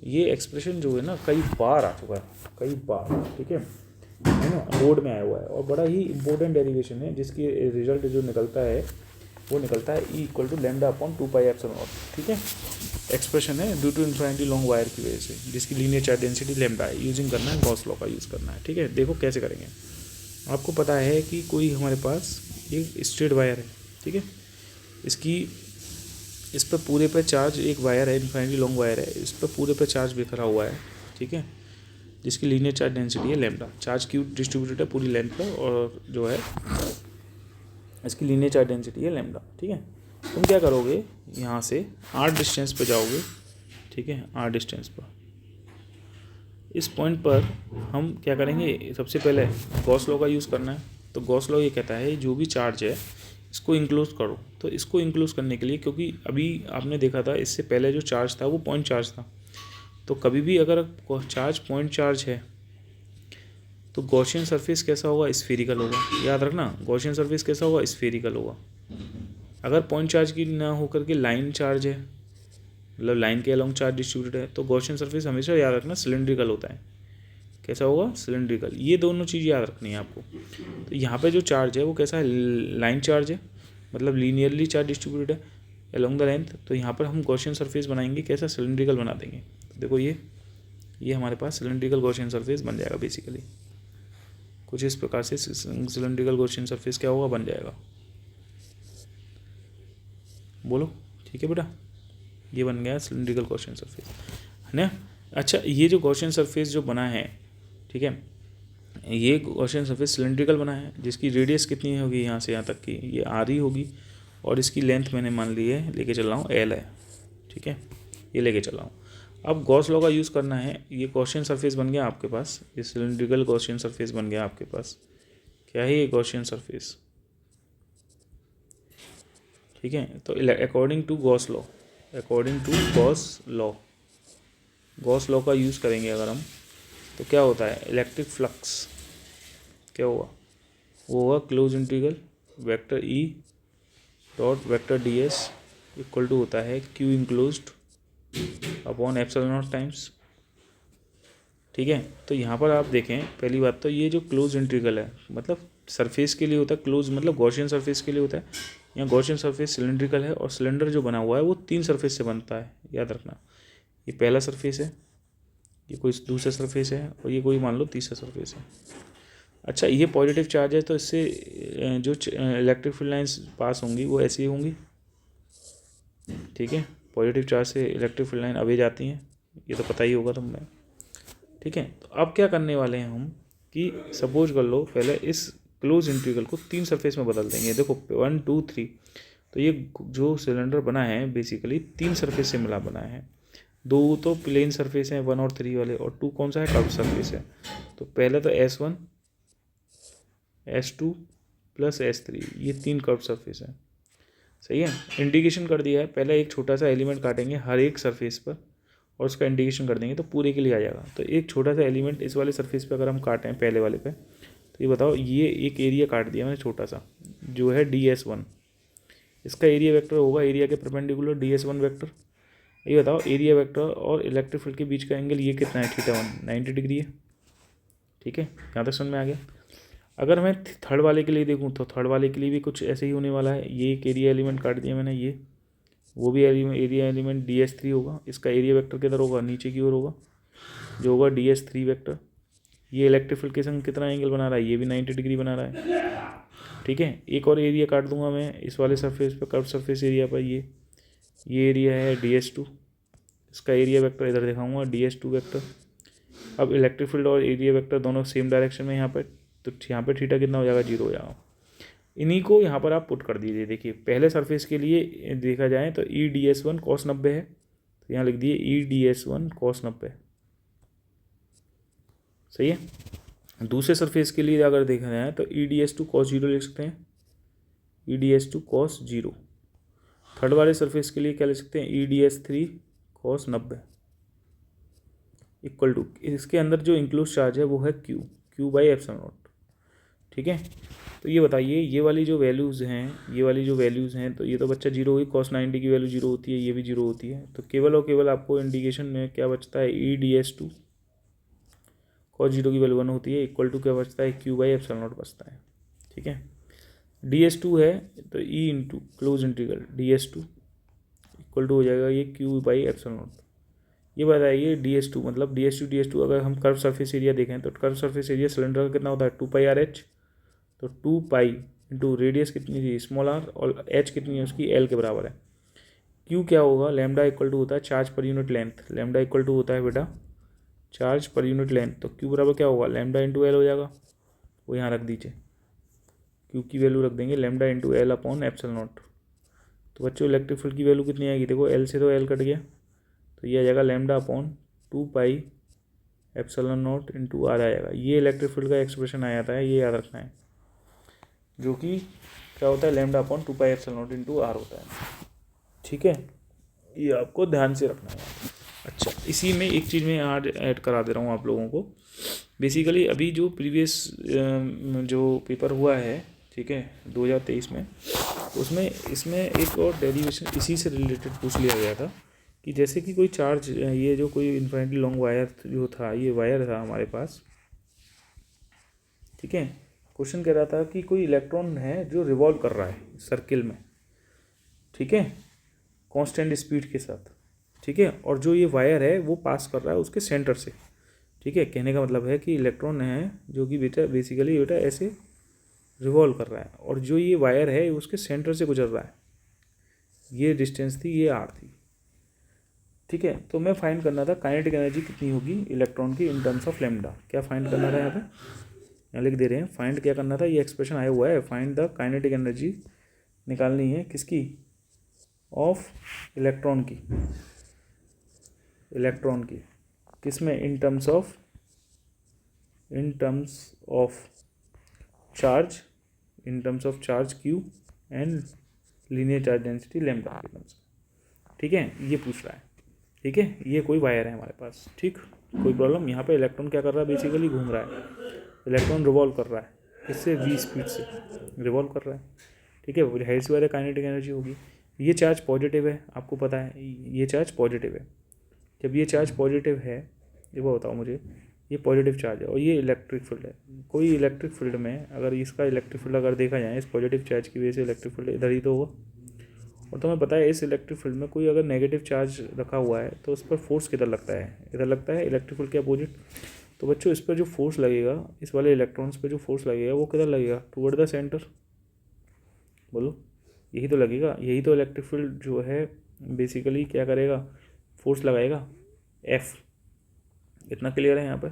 Speaker 1: ये एक्सप्रेशन जो है ना कई बार आ चुका है, कई बार। ठीक है ना, बोर्ड में आया हुआ है और बड़ा ही इंपॉर्टेंट डेरिवेशन है, जिसकी रिजल्ट जो निकलता है वो निकलता है E equal to lambda upon 2 pi epsilon nought. ठीक है, एक्सप्रेशन है due to infinity long wire की वजह से, जिसकी लीनियर चार्ज डेंसिटी लैम्डा है, यूजिंग करना है गॉस लॉ का यूज़ करना है। ठीक है, देखो कैसे करेंगे। आपको पता है कि कोई हमारे पास एक स्ट्रेट वायर है, ठीक है, इसकी इस पर पूरे पे चार्ज, एक वायर है इन्फिनिटी लॉन्ग वायर है, इस पर पूरे पे चार्ज बिखरा हुआ है। ठीक है, जिसकी लीनियर चार्ज डेंसिटी है लैम्डा, चार्ज क्यू डिस्ट्रीब्यूटेड है पूरी लेंथ पर, और जो है इसकी लीनियर चार्ज डेंसिटी है लैम्डा। ठीक है, तुम क्या करोगे, यहाँ से r डिस्टेंस पे जाओगे। ठीक है, r डिस्टेंस पर इस पॉइंट पर हम क्या करेंगे, सबसे पहले गॉस लॉ का यूज़ करना है। तो गॉस लॉ ये कहता है जो भी चार्ज है इसको इंक्लोज करो। तो इसको इंक्लोज करने के लिए, क्योंकि अभी आपने देखा था इससे पहले जो चार्ज था वो पॉइंट चार्ज था, तो कभी भी अगर चार्ज पॉइंट चार्ज है तो गॉसियन सरफेस कैसा होगा, स्फेरिकल होगा। याद रखना, गॉसियन सरफेस कैसा होगा, स्फेरिकल होगा। अगर पॉइंट चार्ज की ना होकर के लाइन चार्ज है, मतलब लाइन के अलोंग चार्ज डिस्ट्रीब्यूटेड है, तो गॉसियन सरफेस हमेशा याद रखना सिलिंड्रिकल होता है। कैसा होगा, सिलिंड्रिकल। ये दोनों चीज़ याद रखनी है आपको। तो यहाँ पे जो चार्ज है वो कैसा है, लाइन चार्ज है, मतलब लीनियरली चार्ज डिस्ट्रीब्यूटेड है अलोंग द लेंथ। तो यहाँ पर हम गॉसियन सरफेस बनाएंगे, कैसा, सिलिंड्रिकल बना देंगे। तो देखो ये हमारे पास सिलिंड्रिकल गॉसियन सरफेस बन जाएगा बेसिकली, कुछ इस प्रकार से सिलिंड्रिकल गॉसियन सरफेस क्या होगा, बन जाएगा। बोलो ठीक है बेटा, ये बन गया सिलिंड्रिकल गॉसियन सरफेस, है ना। अच्छा, ये जो गॉसियन सरफेस जो बना है, ठीक है, ये गॉसियन सरफेस सिलिंड्रिकल बना है, जिसकी रेडियस कितनी होगी यहाँ से यहाँ तक की, ये r ही होगी, और इसकी लेंथ मैंने मान ली है, लेके चल रहा हूँ l है। ठीक है, ये लेके चल रहा हूँ। अब गॉस लॉ का यूज़ करना है। ये गॉसियन सरफेस बन गया आपके पास, ये सिलिंड्रिकल गॉसियन सरफेस बन गया आपके पास। क्या है ये, गॉसियन सरफेस। ठीक है, तो according to Gauss law, according to Gauss law का यूज़ करेंगे अगर हम, तो क्या होता है, इलेक्ट्रिक फ्लक्स क्या होगा, वो होगा close integral vector E dot vector ds equal to होता है Q enclosed upon epsilon nought times. ठीक है, तो यहाँ पर आप देखें, पहली बात तो ये जो क्लोज इंटीग्रल है, मतलब सरफेस के लिए होता है क्लोज, मतलब गॉसियन सरफेस के लिए होता है। यहाँ गॉसियन सरफेस सिलिंड्रिकल है, और सिलेंडर जो बना हुआ है वो 3 सरफेस से बनता है, याद रखना। ये पहला सरफेस है, ये कोई दूसरा सरफेस है, और ये कोई मान लो तीसरा सरफेस है। अच्छा, ये पॉजिटिव चार्ज है, तो इससे जो इलेक्ट्रिक फील्ड लाइंस पास होंगी वो ऐसी होंगी। ठीक है, पॉजिटिव चार्ज से इलेक्ट्रिक फील्ड लाइन अवे जाती हैं, ये तो पता ही होगा तुम्हें। ठीक है, तो अब क्या करने वाले हैं हम, कि सपोज कर लो पहले इस क्लोज इंटीग्रल को 3 सरफेस में बदल देंगे। देखो 1 2 3, तो ये जो सिलेंडर बना है बेसिकली 3 सरफेस से मिला बना है। 2 तो प्लेन सरफेस हैं 1 और 3 वाले, और 2 कौन सा है, कर्व सरफेस है। तो पहले तो S1 S2 प्लस S3, ये 3 कर्व सरफेस है। सही है, इंडिकेशन कर दिया है। पहले एक छोटा सा एलिमेंट काटेंगे हर एक सरफेस पर, और उसका इंडिकेशन कर देंगे, तो पूरे के लिए आ जाएगा। तो एक छोटा सा एलिमेंट इस वाले सरफेस पे अगर हम काटें पहले वाले पे, तो ये बताओ, ये एक एरिया काट दिया मैंने छोटा सा, जो है DS1, इसका एरिया वेक्टर होगा एरिया के परपेंडिकुलर DS1 वेक्टर। ये बताओ, एरिया वेक्टर और इलेक्ट्रिक फील्ड के बीच का एंगल ये कितना है, θ1 90 डिग्री है। ठीक है, यहाँ तक समझ में आ गया। अगर मैं थर्ड वाले के लिए देखूँ, तो थर्ड वाले के लिए भी कुछ ऐसे ही होने वाला है। ये एक एरिया एलिमेंट काट दिया मैंने, ये वो भी एरिया एलिमेंट DS3 होगा, इसका एरिया वेक्टर किधर होगा, नीचे की ओर होगा, जो होगा DS3 वेक्टर। ये इलेक्ट्रिक फील्ड के संग कितना एंगल बना रहा है, ये भी 90 डिग्री बना रहा है। ठीक है, एक और एरिया काट दूंगा मैं इस वाले सरफेस पर, कर्व सरफेस एरिया पर, ये एरिया है DS2, इसका एरिया वेक्टर इधर दिखाऊंगा DS2 वेक्टर। अब इलेक्ट्रिक फील्ड और एरिया वेक्टर दोनों सेम डायरेक्शन में यहाँ पर, तो यहाँ पे थीटा कितना हो जाएगा, 0 हो जाएगा। इन्हीं को यहाँ पर आप पुट कर दीजिए। देखिए पहले सरफेस के लिए देखा जाए तो EDS1 cos 90 है, तो यहाँ लिख दिए EDS1 cos 90। सही है, दूसरे सरफेस के लिए अगर देखा जाए तो EDS2 cos 0 लिख सकते हैं, EDS2 cos 0। थर्ड वाले सरफेस के लिए क्या लिख सकते हैं, EDS3 cos 90। इक्वल टू, इसके अंदर जो इंक्लोज चार्ज है वो है क्यू बाई एप्सिलॉन नॉट, ठीक है। तो ये बताइए ये वाली जो वैल्यूज़ हैं, तो ये तो बच्चा जीरो हुई, cos 90 की वैल्यू जीरो होती है, ये भी जीरो होती है, तो केवल और केवल आपको इंडिकेशन में क्या बचता है, EDS2 cos जीरो की वैल्यू 1 होती है, इक्वल टू क्या बचता है, क्यू बाई एप्सिलॉन नॉट बचता है, ठीक है। DS2 है तो E into close integral DS2 equal to हो जाएगा ये क्यू बाई एप्सिलॉन नॉट। ये बताइए DS2 मतलब DS2 अगर हम कर्व सरफेस एरिया देखें तो कर्व सरफेस एरिया सिलेंडर का कितना होता है, 2πr/h, तो 2π इंटू रेडियस कितनी थी, स्मॉल r, और h कितनी है उसकी, l के बराबर है। q क्या होगा, लैम्डा इक्वल टू होता है चार्ज पर unit length, lambda equal to होता है बेटा चार्ज पर यूनिट लेंथ, तो q बराबर क्या होगा, लैम्डा इंटू l हो जाएगा, वो यहाँ रख दीजिए, q की वैल्यू रख देंगे lambda into l upon epsilon not. तो बच्चों इलेक्ट्रिक फील्ड की वैल्यू कितनी आएगी, देखो l से तो l कट गया, तो ये आ जाएगा lambda upon 2π epsilon naught into r आ जाएगा। ये इलेक्ट्रिक फील्ड का एक्सप्रेशन आ जाता है, ये याद रखना है, जो कि क्या होता है, lambda upon 2π epsilon naught into r होता है, ठीक है। ये आपको ध्यान से रखना है। अच्छा, इसी में एक चीज़ मैं आज ऐड करा दे रहा हूँ आप लोगों को। बेसिकली अभी जो प्रीवियस जो पेपर हुआ है, ठीक है, 2023 में, उसमें इसमें एक और डेरिवेशन इसी से रिलेटेड पूछ लिया गया था कि जैसे कि कोई चार्ज, ये जो कोई इन्फिनिटली लॉन्ग वायर जो था, ये वायर था हमारे पास, ठीक है। क्वेश्चन कह रहा था कि कोई इलेक्ट्रॉन है जो रिवॉल्व कर रहा है सर्किल में, ठीक है, कांस्टेंट स्पीड के साथ, ठीक है, और जो ये वायर है वो पास कर रहा है उसके सेंटर से, ठीक है। कहने का मतलब है कि इलेक्ट्रॉन है जो कि बेसिकली ऐसे रिवॉल्व कर रहा है, और जो ये वायर है उसके सेंटर से गुजर रहा है, ये डिस्टेंस थी, ये r थी, ठीक है। तो मैं फाइंड करना था काइनेटिक एनर्जी कितनी होगी इलेक्ट्रॉन की इन टर्म्स ऑफ लैम्डा, क्या फाइंड करना था, यहाँ पे यहाँ लिख दे रहे हैं, फाइंड क्या करना था, ये एक्सप्रेशन आया हुआ है, फाइंड द काइनेटिक एनर्जी निकालनी है किसकी, ऑफ इलेक्ट्रॉन की किसमें, in terms of charge Q and linear charge density lambda के टर्म्स, ठीक है। ये पूछ रहा है, ठीक है, ये कोई वायर है हमारे पास, ठीक, कोई प्रॉब्लम। यहाँ पे इलेक्ट्रॉन क्या कर रहा है, बेसिकली घूम रहा है, इलेक्ट्रॉन रिवॉल्व कर रहा है, इससे v स्पीड से रिवॉल्व कर रहा है, ठीक है, हाई से वाले काइनेटिक एनर्जी होगी। ये चार्ज पॉजिटिव है, आपको पता है ये चार्ज पॉजिटिव है। जब ये चार्ज पॉजिटिव है, ये वो बताओ मुझे, ये पॉजिटिव चार्ज है और ये इलेक्ट्रिक फील्ड है। कोई इलेक्ट्रिक फील्ड में अगर इसका इलेक्ट्रिक फील्ड अगर देखा जाए, इस पॉजिटिव चार्ज की वजह से इलेक्ट्रिक फील्ड इधर ही तो होगा, और तुम्हें पता है इस इलेक्ट्रिक फील्ड में कोई अगर नेगेटिव चार्ज रखा हुआ है तो उस पर फोर्स किधर लगता है, इधर लगता है, इलेक्ट्रिक फील्ड के अपोजिट। तो बच्चों इस पर जो फोर्स लगेगा, इस वाले इलेक्ट्रॉन्स पर जो फोर्स लगेगा वो किधर लगेगा, टुवर्ड द सेंटर, बोलो, यही तो लगेगा, यही तो इलेक्ट्रिक फील्ड जो है बेसिकली क्या करेगा, फोर्स लगाएगा F। इतना क्लियर है यहाँ पर।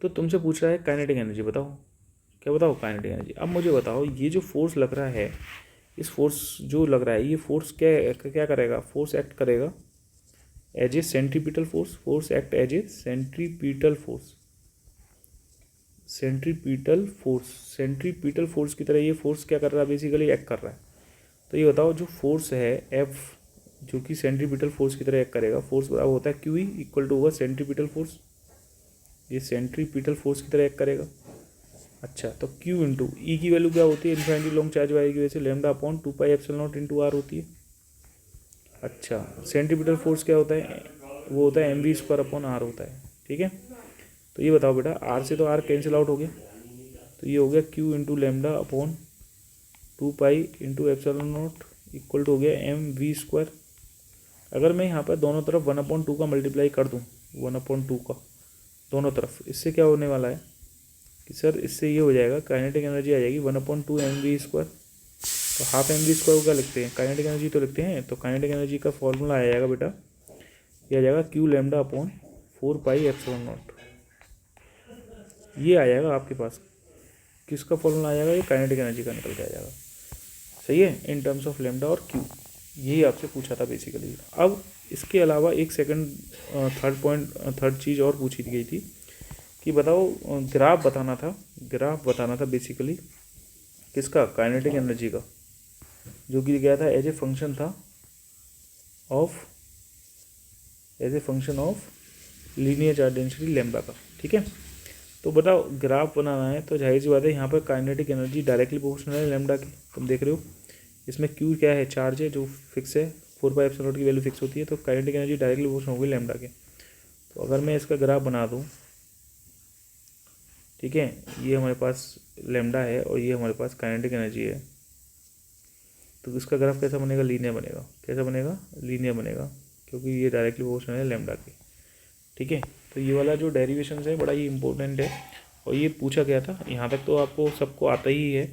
Speaker 1: तो तुमसे पूछ रहा है काइनेटिक एनर्जी बताओ, क्या बताओ काइनेटिक एनर्जी। अब मुझे बताओ ये जो फोर्स लग रहा है, इस फोर्स जो लग रहा है, ये फोर्स क्या करेगा, फोर्स एक्ट करेगा as a centripetal force, force act as a centripetal force की तरह ये फोर्स क्या कर रहा है, बेसिकली एक्ट कर रहा है। तो ये बताओ जो फोर्स है F जो कि सेंट्रीपिटल फोर्स की तरह एक्ट करेगा, फोर्स बराबर होता है QE इक्वल टू होगा सेंट्रीपिटल फोर्स, ये सेंट्रीपिटल फोर्स की तरह एक्ट करेगा। अच्छा, तो Q इंटू ई की वैल्यू क्या होती है, इन्फिनिटी लॉन्ग चार्ज वायर की वजह से lambda upon 2π epsilon naught into r होती है। अच्छा, सेंट्रीपिटल फोर्स क्या होता है, वो होता है mv² अपॉन r होता है, ठीक है। तो ये बताओ बेटा, r से तो r कैंसिल आउट हो गया, तो ये हो गया Q into lambda upon 2π into epsilon naught equal to हो गया mv²। अगर मैं यहाँ पर दोनों तरफ 1/2 का मल्टीप्लाई कर दूँ, 1/2 का दोनों तरफ, इससे क्या होने वाला है कि सर इससे ये हो जाएगा, काइनेटिक एनर्जी आ जाएगी 1/2 mv²। तो हाफ mv² को क्या लिखते हैं, काइनेटिक एनर्जी तो लिखते हैं, तो काइनेटिक एनर्जी का फॉर्मूला आ जाएगा बेटा, ये आ जाएगा Q lambda upon 4π epsilon naught. ये आ जाएगा आपके पास, किसका फॉर्मूला आ जाएगा, ये काइनेटिक एनर्जी का निकल के आ जाएगा, सही है, इन टर्म्स ऑफ लैम्डा और Q। यही आपसे पूछा था बेसिकली। अब इसके अलावा एक थर्ड चीज़ और पूछी गई थी कि बताओ ग्राफ बताना था बेसिकली किसका, काइनेटिक एनर्जी का, जो कि गया था as a function of linear charge density lambda का। ठीक है, तो बताओ ग्राफ बनाना है तो जाहिर सी बात है यहाँ पर काइनेटिक एनर्जी डायरेक्टली प्रोपोर्शनल है लैम्डा की, तुम देख रहे हो इसमें क्यू क्या है, चार्ज है जो फिक्स है, 4πε0 की वैल्यू फिक्स होती है, तो काइनेटिक एनर्जी डायरेक्टली प्रोपोर्शनल होगी लैम्डा के। तो अगर मैं इसका ग्राफ बना दूँ, ठीक है, ये हमारे पास लैम्डा है और ये हमारे पास काइनेटिक एनर्जी है, तो इसका ग्राफ कैसा बनेगा, लीनियर बनेगा। कैसा बनेगा, लीनियर बनेगा, क्योंकि ये डायरेक्टली प्रोपोर्शनल है लैम्डा के। ठीक है, तो ये वाला जो डेरिवेशन है बड़ा ही इंपॉर्टेंट है और ये पूछा गया था। यहाँ तक तो आपको सबको आता ही है,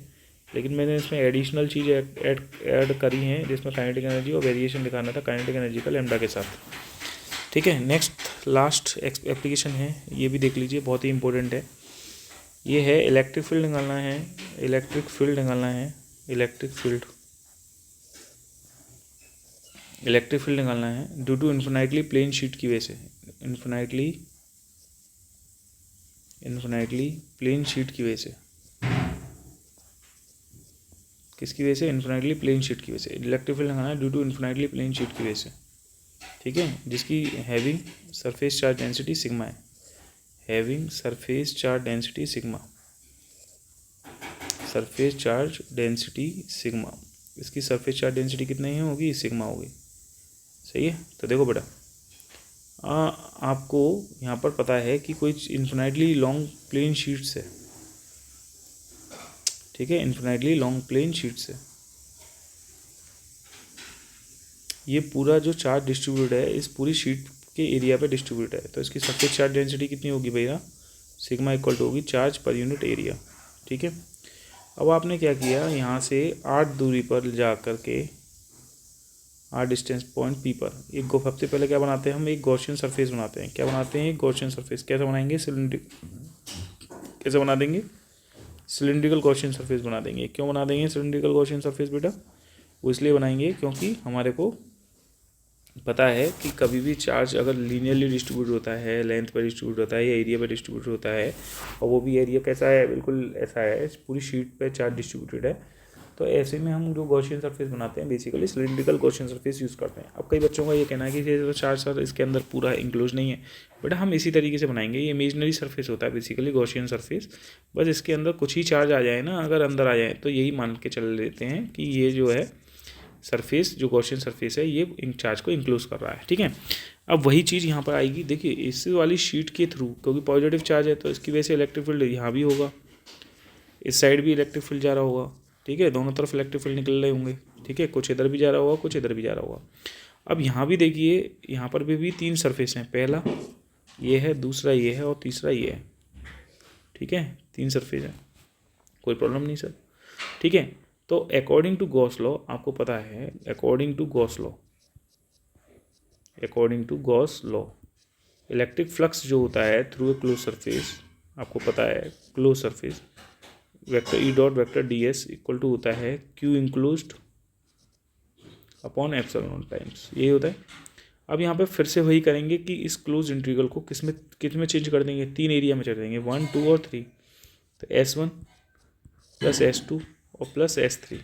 Speaker 1: लेकिन मैंने इसमें एडिशनल चीज़ ऐड करी हैं जिसमें काइनेटिक एनर्जी और वेरिएशन दिखाना था काइनेटिक एनर्जी का लैम्डा के साथ। ठीक है, नेक्स्ट लास्ट एप्लीकेशन है, ये भी देख लीजिए, बहुत ही इंपॉर्टेंट है। ये है इलेक्ट्रिक फील्ड निकालना है, इलेक्ट्रिक फील्ड निकालना है, इलेक्ट्रिक फील्ड निकालना है due to infinitely plane sheet की वजह से, इन्फिनाइटली प्लेन शीट की वजह से। किसकी वजह से, इन्फिनाइटली प्लेन शीट की वजह से इलेक्ट्रिक फील्ड निकालना है due to infinitely plane sheet की वजह से। ठीक है, जिसकी having surface charge density sigma है, having surface charge density sigma, surface charge density sigma, इसकी सरफेस चार्ज डेंसिटी कितनी होगी, सिग्मा होगी। सही है, तो देखो बेटा आपको यहाँ पर पता है कि कोई इन्फिनाइटली लॉन्ग प्लेन शीट्स है। ठीक है, इन्फिनाइटली लॉन्ग प्लेन शीट्स है, ये पूरा जो चार्ज डिस्ट्रीब्यूट है इस पूरी शीट के एरिया पे डिस्ट्रीब्यूट है, तो इसकी सरफेस चार्ज डेंसिटी कितनी होगी भैया, सिग्मा इक्वल टू होगी चार्ज पर यूनिट एरिया। ठीक है, अब आपने क्या किया, यहाँ से 8 दूरी पर जा कर के 8 डिस्टेंस पॉइंट पी पर एक सबसे पहले क्या बनाते हैं हम, एक गॉसियन सरफेस बनाते हैं। क्या बनाते हैं, एक गॉसियन सरफेस। कैसे बनाएंगे, कैसे बना देंगे, सिलिंड्रिकल गॉसियन सरफेस बना देंगे। क्यों बना देंगे सिलिंड्रिकल गॉसियन सरफेस बेटा, वो इसलिए बनाएंगे क्योंकि हमारे को पता है कि कभी भी चार्ज अगर लीनियरली डिस्ट्रीब्यूट होता है, लेंथ पर डिस्ट्रीब्यूट होता है या एरिया पर डिस्ट्रीब्यूट होता है, और वो भी एरिया कैसा है, बिल्कुल ऐसा है, पूरी शीट पे चार्ज डिस्ट्रीब्यूटेड है, तो ऐसे में हम जो गॉसियन सरफेस बनाते हैं basically cylindrical Gaussian surface use करते हैं। अब कई बच्चों का ये कहना है कि ये तो चार्ज सर इसके अंदर पूरा इंक्लूज नहीं है, बट हम इसी तरीके से बनाएंगे। ये इमेजिनरी सरफेस होता है बेसिकली गॉसियन सरफेस, बस इसके अंदर कुछ ही चार्ज आ जाए ना, अगर अंदर आ जाए तो यही मान के चल लेते हैं कि ये जो है सरफेस, जो गॉसियन सरफेस है, ये इन चार्ज को इंक्लूज कर रहा है। ठीक है, अब वही चीज़ यहाँ पर आएगी। देखिए इस वाली शीट के थ्रू, क्योंकि पॉजिटिव चार्ज है तो इसकी वजह से इलेक्ट्रिक फील्ड यहाँ भी होगा, इस साइड भी इलेक्ट्रिक फील्ड जा रहा होगा। ठीक है, दोनों तरफ इलेक्ट्रिक फील्ड निकल रहे होंगे। ठीक है, कुछ इधर भी जा रहा होगा, कुछ इधर भी जा रहा होगा। अब यहाँ भी देखिए, यहाँ पर भी 3 सरफेस हैं, पहला ये है, दूसरा ये है और तीसरा ये है। ठीक है, 3 सरफेस है, कोई प्रॉब्लम नहीं सर। ठीक है, तो अकॉर्डिंग टू गॉस लॉ आपको पता है, according to Gauss law electric flux जो होता है थ्रू ए क्लोज सरफेस, आपको पता है close surface vector E dot vector D S equal to होता है Q enclosed upon epsilon times, यही होता है। अब यहाँ पे फिर से वही करेंगे कि इस क्लोज इंटीग्रल को किस में चेंज कर देंगे, 3 एरिया में चढ़ देंगे, 1, 2 और 3। तो S1 प्लस S2 और प्लस S3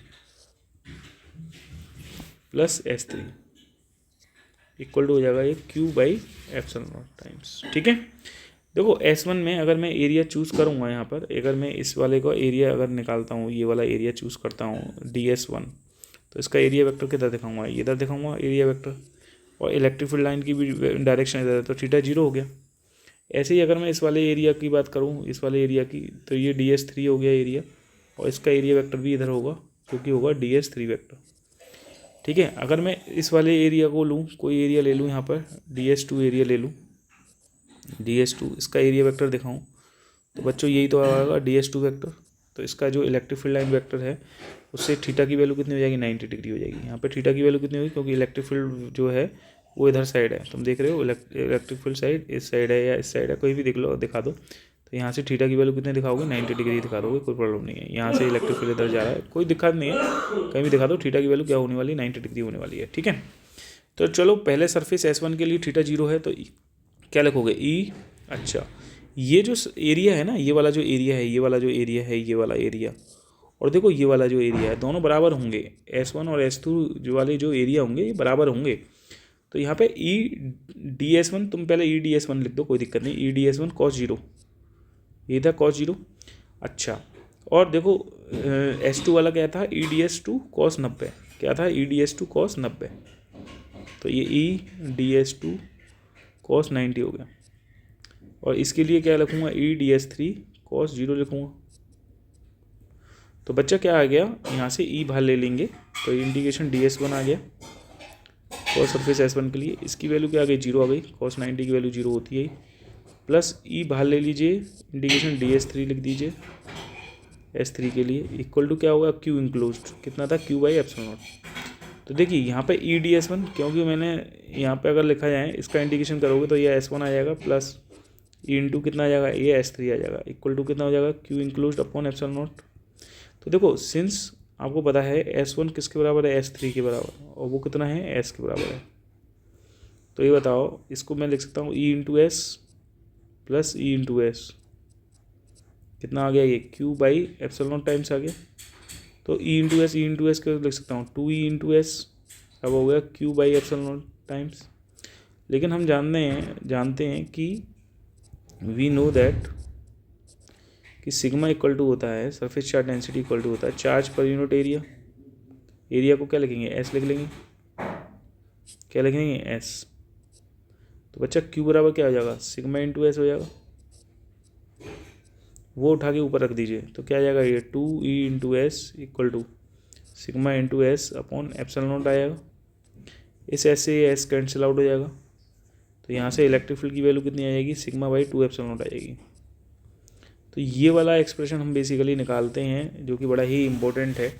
Speaker 1: इक्वल टू हो जाएगा ये Q बाई एप्सिलॉन टाइम्स। ठीक है, देखो S1 में अगर मैं एरिया चूज़ करूँगा, यहाँ पर अगर मैं इस वाले को एरिया अगर निकालता हूँ, ये वाला एरिया चूज़ करता हूँ DS1, तो इसका एरिया वेक्टर किधर दिखाऊंगा, इधर दिखाऊंगा एरिया वेक्टर, और इलेक्ट्रिक फील्ड लाइन की भी डायरेक्शन इधर है, तो थीटा 0 हो गया। ऐसे ही अगर मैं इस वाले एरिया की बात करूँ, इस वाले एरिया की, तो ये DS3 हो गया एरिया, और इसका एरिया वेक्टर भी इधर होगा क्योंकि होगा DS3 वेक्टर। ठीक है, अगर मैं इस वाले एरिया को लूँ, कोई एरिया ले लूँ, यहाँ पर DS2 एरिया ले लूँ, DS2 इसका एरिया वेक्टर दिखाऊँ, तो बच्चों यही तो आएगा DS2 वेक्टर। तो इसका जो इलेक्ट्रिक फील्ड लाइन वेक्टर है उससे थीटा की वैल्यू कितनी हो जाएगी, 90 डिग्री हो जाएगी। यहाँ पे थीटा की वैल्यू कितनी होगी, क्योंकि इलेक्ट्रिक फील्ड जो है वो इधर साइड है, तुम देख रहे हो इलेक्ट्रिक फील्ड साइड इस साइड है या इस साइड है, कोई भी दिखा दो, तो यहाँ से थीटा की वैल्यू कितने दिखाओगे, 90 डिग्री दिखा दोगे, कोई प्रॉब्लम नहीं है। यहाँ से इलेक्ट्रिक फील्ड इधर जा रहा है, कोई दिक्कत नहीं है, कहीं भी दिखा दो, थीटा की वैल्यू क्या होने वाली है, 90 डिग्री होने वाली है। ठीक है, तो चलो पहले सरफेस S1 के लिए थीटा 0 है, तो क्या लिखोगे, ई। अच्छा, ये जो एरिया है ना, ये वाला जो एरिया है, ये वाला जो एरिया है, ये वाला एरिया, और देखो ये वाला जो एरिया है, दोनों बराबर होंगे। S1 और S2 जो वाले जो एरिया होंगे ये बराबर होंगे, तो यहाँ पे EDS1 तुम पहले EDS1 लिख दो, कोई दिक्कत नहीं, EDS1 cos 0, ये था cos 0। अच्छा, और देखो S2 वाला क्या था, EDS2 cos 90, क्या था EDS2 cos 90, तो ये EDS2 cos 90 हो गया। और इसके लिए क्या लिखूँगा, EDS3 cos 0 लिखूँगा। तो बच्चा क्या आ गया, यहाँ से ई बाहर ले लेंगे तो इंटीग्रेशन DS1 आ गया cos सरफेस S1 के लिए, इसकी वैल्यू क्या आ गई, 0 आ गई, cos 90 की वैल्यू 0 होती है, प्लस ई बाहर ले लीजिए, इंटीग्रेशन DS3 लिख दीजिए S3 के लिए, इक्वल टू क्या होगा, Q इंक्लोज्ड कितना था, Q/ε0। तो देखिए यहाँ पे EDS1, क्योंकि मैंने यहाँ पे अगर लिखा जाए इसका इंटीग्रेशन करोगे तो ये S1 आ जाएगा, प्लस ई इंटू कितना आ जाएगा, ये S3 आ जाएगा, इक्वल टू कितना हो जाएगा, Q इंक्लोज्ड अपॉन ε0। तो देखो सिंस आपको पता है S1 किसके बराबर है, S3 के बराबर, और वो कितना है, S के बराबर है। तो ये बताओ, इसको मैं लिख सकता हूँ E into S plus E into S, कितना आ गया, ये Q/ε0 टाइम्स आ गया। तो E इंटू एस को लिख सकता हूँ 2E इंटू एस, अब हो गया Q/ε0 टाइम्स। लेकिन हम जानते हैं कि वी नो दैट कि सिग्मा इक्वल टू होता है surface charge density equal to होता है चार्ज पर यूनिट एरिया। एरिया को क्या लिखेंगे, एस लिख लेंगे, क्या लिखेंगे, एस। तो बच्चा क्यू बराबर क्या हो जाएगा, सिग्मा इंटू एस हो जाएगा, वो उठा के ऊपर रख दीजिए, तो क्या आ जाएगा, ये 2E into S equal to sigma into S upon ε0 आएगा। इस एस से एस कैंसिल आउट हो जाएगा, तो यहाँ से इलेक्ट्रिक फील्ड की वैल्यू कितनी आ जाएगी, सिग्मा/2ε0 आ जाएगी। तो ये वाला एक्सप्रेशन हम बेसिकली निकालते हैं, जो कि बड़ा ही इम्पोर्टेंट है,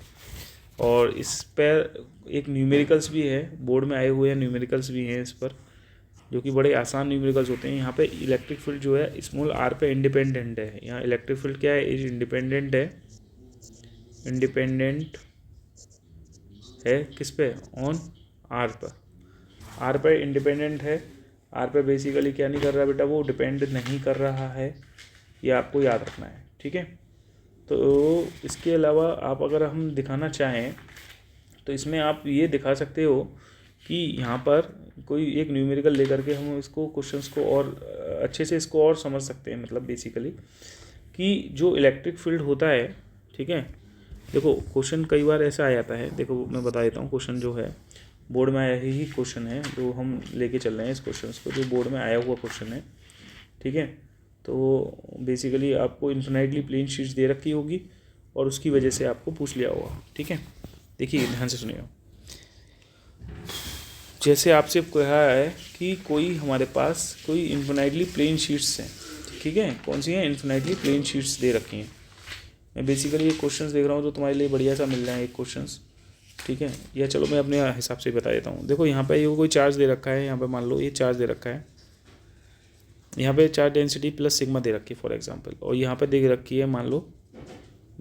Speaker 1: और इस पर एक न्यूमेरिकल्स भी है, बोर्ड में आए हुए हैं न्यूमेरिकल्स भी हैं इस पर, जो कि बड़े आसान न्यूमेरिकल्स होते हैं। यहाँ पे इलेक्ट्रिक फील्ड जो है स्मॉल r पे इंडिपेंडेंट है, यहाँ इलेक्ट्रिक फील्ड क्या है, इज इंडिपेंडेंट है किस पे, ऑन r पर इंडिपेंडेंट है, r पे बेसिकली क्या नहीं कर रहा बेटा, वो डिपेंड नहीं कर रहा है, ये आपको याद रखना है, ठीक है। तो इसके अलावा आप अगर हम दिखाना चाहें तो इसमें आप ये दिखा सकते हो कि यहाँ पर कोई एक न्यूमेरिकल लेकर के हम इसको क्वेश्चंस को और अच्छे से इसको और समझ सकते हैं। मतलब बेसिकली कि जो इलेक्ट्रिक फील्ड होता है, ठीक है, देखो क्वेश्चन कई बार ऐसा आ जाता है, देखो मैं बता देता हूँ, क्वेश्चन जो है बोर्ड में आया ही क्वेश्चन है, जो हम लेके चल रहे हैं इस क्वेश्चन को, जो बोर्ड में आया हुआ क्वेश्चन है, ठीक है। तो बेसिकली आपको इन्फिनाइटली प्लेन शीट्स दे रखी होगी और उसकी वजह से आपको पूछ लिया होगा, ठीक है। देखिए ध्यान से सुनिए, जैसे आपसे कहा है कि कोई हमारे पास कोई इन्फिनाइटली प्लेन शीट्स हैं, ठीक है, कौन सी हैं, इन्फिनाइटली प्लेन शीट्स दे रखी हैं। मैं बेसिकली ये क्वेश्चंस देख रहा हूँ जो तुम्हारे लिए बढ़िया सा मिल रहा है एक क्वेश्चंस, ठीक है, या चलो मैं अपने हिसाब से बता देता हूँ। देखो यहाँ पे ये कोई चार्ज दे रखा है, यहाँ पे मान लो ये चार्ज दे रखा है, यहाँ पे चार्ज डेंसिटी प्लस सिग्मा दे रखी है फॉर एग्जांपल, और यहाँ पे दे रखी है मान लो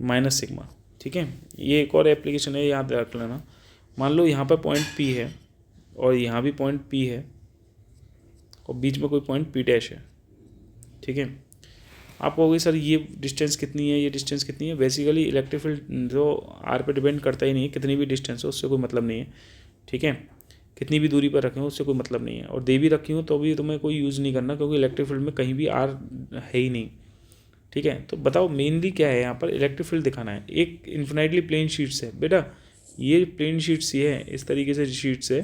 Speaker 1: माइनस सिग्मा, ठीक है। ये एक और एप्लीकेशन है, याद रख लेना। मान लो यहाँ पे पॉइंट P है और यहाँ भी पॉइंट P है और बीच में कोई पॉइंट P डैश है, ठीक है। आप कहोगे सर ये डिस्टेंस कितनी है, ये डिस्टेंस कितनी है। बेसिकली इलेक्ट्रिक फील्ड जो आर पे डिपेंड करता ही नहीं है, कितनी भी डिस्टेंस हो उससे कोई मतलब नहीं है, ठीक है। कितनी भी दूरी पर रखे हो उससे कोई मतलब नहीं है, और दे भी रखी हो तो भी तुम्हें कोई यूज़ नहीं करना, क्योंकि इलेक्ट्रिक फील्ड में कहीं भी आर है ही नहीं, ठीक है। तो बताओ मेनली क्या है यहाँ पर, इलेक्ट्रिक फील्ड दिखाना है। एक इन्फिनाइटली प्लेन शीट्स है बेटा, ये प्लेन शीट्स ये है, इस तरीके से शीट्स है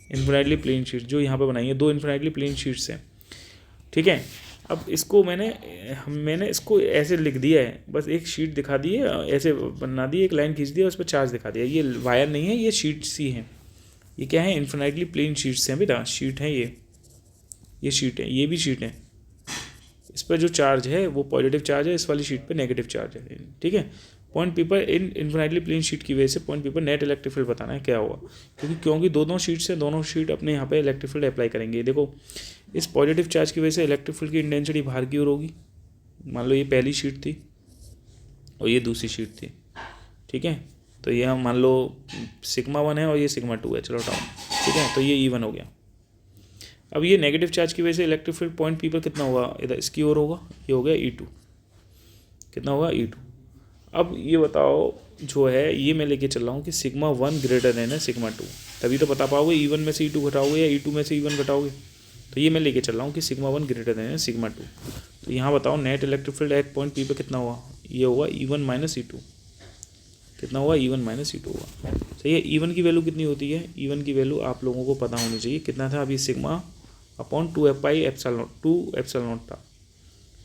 Speaker 1: इन्फिनाइटली प्लेन शीट्स जो यहाँ पे बनाई है, दो इन्फिनाइटली प्लेन शीट्स हैं, ठीक है। अब इसको मैंने इसको ऐसे लिख दिया है, बस एक शीट दिखा दी है, ऐसे बना दी, एक लाइन खींच दी, उस पर चार्ज दिखा दिया। ये वायर नहीं है, ये शीट्स ही हैं। ये क्या है, इन्फिनाइटली प्लेन शीट्स हैं बेटा, शीट हैं ये शीट है, ये भी शीट है। इस पर जो चार्ज है वो पॉजिटिव चार्ज है, इस वाली शीट पे नेगेटिव चार्ज है, ठीक है। पॉइंट पी पर इन इन्फिनाइटली प्लेन शीट की वजह से पॉइंट पी पर नेट इलेक्ट्रिक फील्ड बताना है क्या होगा, क्योंकि दोनों शीट्स हैं, दोनों शीट अपने यहाँ पे इलेक्ट्रिक फील्ड अप्लाई करेंगे। देखो इस पॉजिटिव चार्ज की वजह से इलेक्ट्रिक फील्ड की इंटेंसिटी बाहर की ओर होगी। मान लो ये पहली शीट थी और ये दूसरी शीट थी, ठीक है। तो ये हम मान लो सिग्मा 1 है और ये सिग्मा 2 है, चलो टाउन, ठीक है। तो ये E1 हो गया। अब ये नेगेटिव चार्ज की वजह से इलेक्ट्रिक फील्ड पॉइंट पी पर कितना होगा, इधर इसकी ओर होगा, ये हो गया E2, कितना होगा E2। अब ये बताओ जो है ये मैं लेके चल रहा हूँ कि सिग्मा 1 ग्रेटर देन है सिग्मा 2, तभी तो बता पाओगे E1 में से E2 घटाओगे या E2 में से E1 घटाओगे। तो ये मैं लेके चल रहा हूँ कि सिग्मा 1 ग्रेटर देन सिग्मा 2। तो यहाँ बताओ net electric field at point P पे कितना हुआ, ये होगा E1 माइनस E2, कितना हुआ E1 माइनस E2 हुआ। सही है। E1 की वैल्यू कितनी होती है, E1 की वैल्यू आप लोगों को पता होनी चाहिए कितना था, अभी सिग्मा अपॉन 2 एप्सिलॉन नॉट था।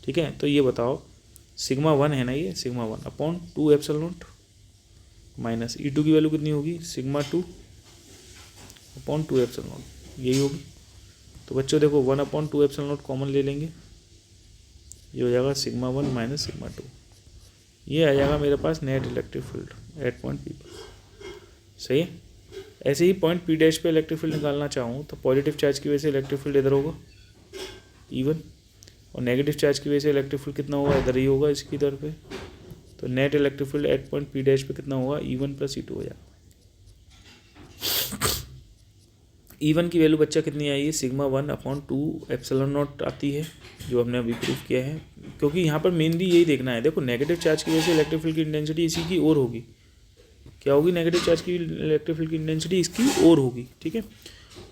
Speaker 1: ठीक है, तो ये बताओ सिग्मा 1 है ना, ये sigma 1 upon 2 epsilon not minus E2 की वैल्यू कितनी होगी, सिग्मा 2 अपॉन 2 एप्सिलॉन नॉट, यही होगी। तो बच्चों देखो 1 अपॉन 2 एप्सिलॉन नॉट कॉमन ले लेंगे, ये हो जाएगा सिग्मा 1 माइनस सिग्मा 2। ये आ जाएगा मेरे पास net electric field at point P पर। सही है। ऐसे ही पॉइंट P डैश पे इलेक्ट्रिक फील्ड निकालना चाहूँ तो पॉजिटिव चार्ज की वजह से इलेक्ट्रिक फील्ड इधर होगा E1, और नेगेटिव चार्ज की वजह से इलेक्ट्रिक फील्ड कितना होगा, इधर ही होगा इसकी इधर पे। तो net electric field at point P dash पे कितना होगा, E1 प्लस E2 हो जाएगा। E1 की वैल्यू बच्चा कितनी आई है, सिग्मा 1 अपॉन 2 एप्सिलॉन नॉट आती है, जो हमने अभी प्रूफ किया है। क्योंकि यहाँ पर मेनली यही देखना है, देखो नेगेटिव चार्ज की वजह से इलेक्ट्रिक फील्ड की इंटेंसिटी इसी की ओर होगी, क्या होगी, नेगेटिव चार्ज की इलेक्ट्रिक फील्ड की इंटेंसिटी इसकी ओर होगी। ठीक है,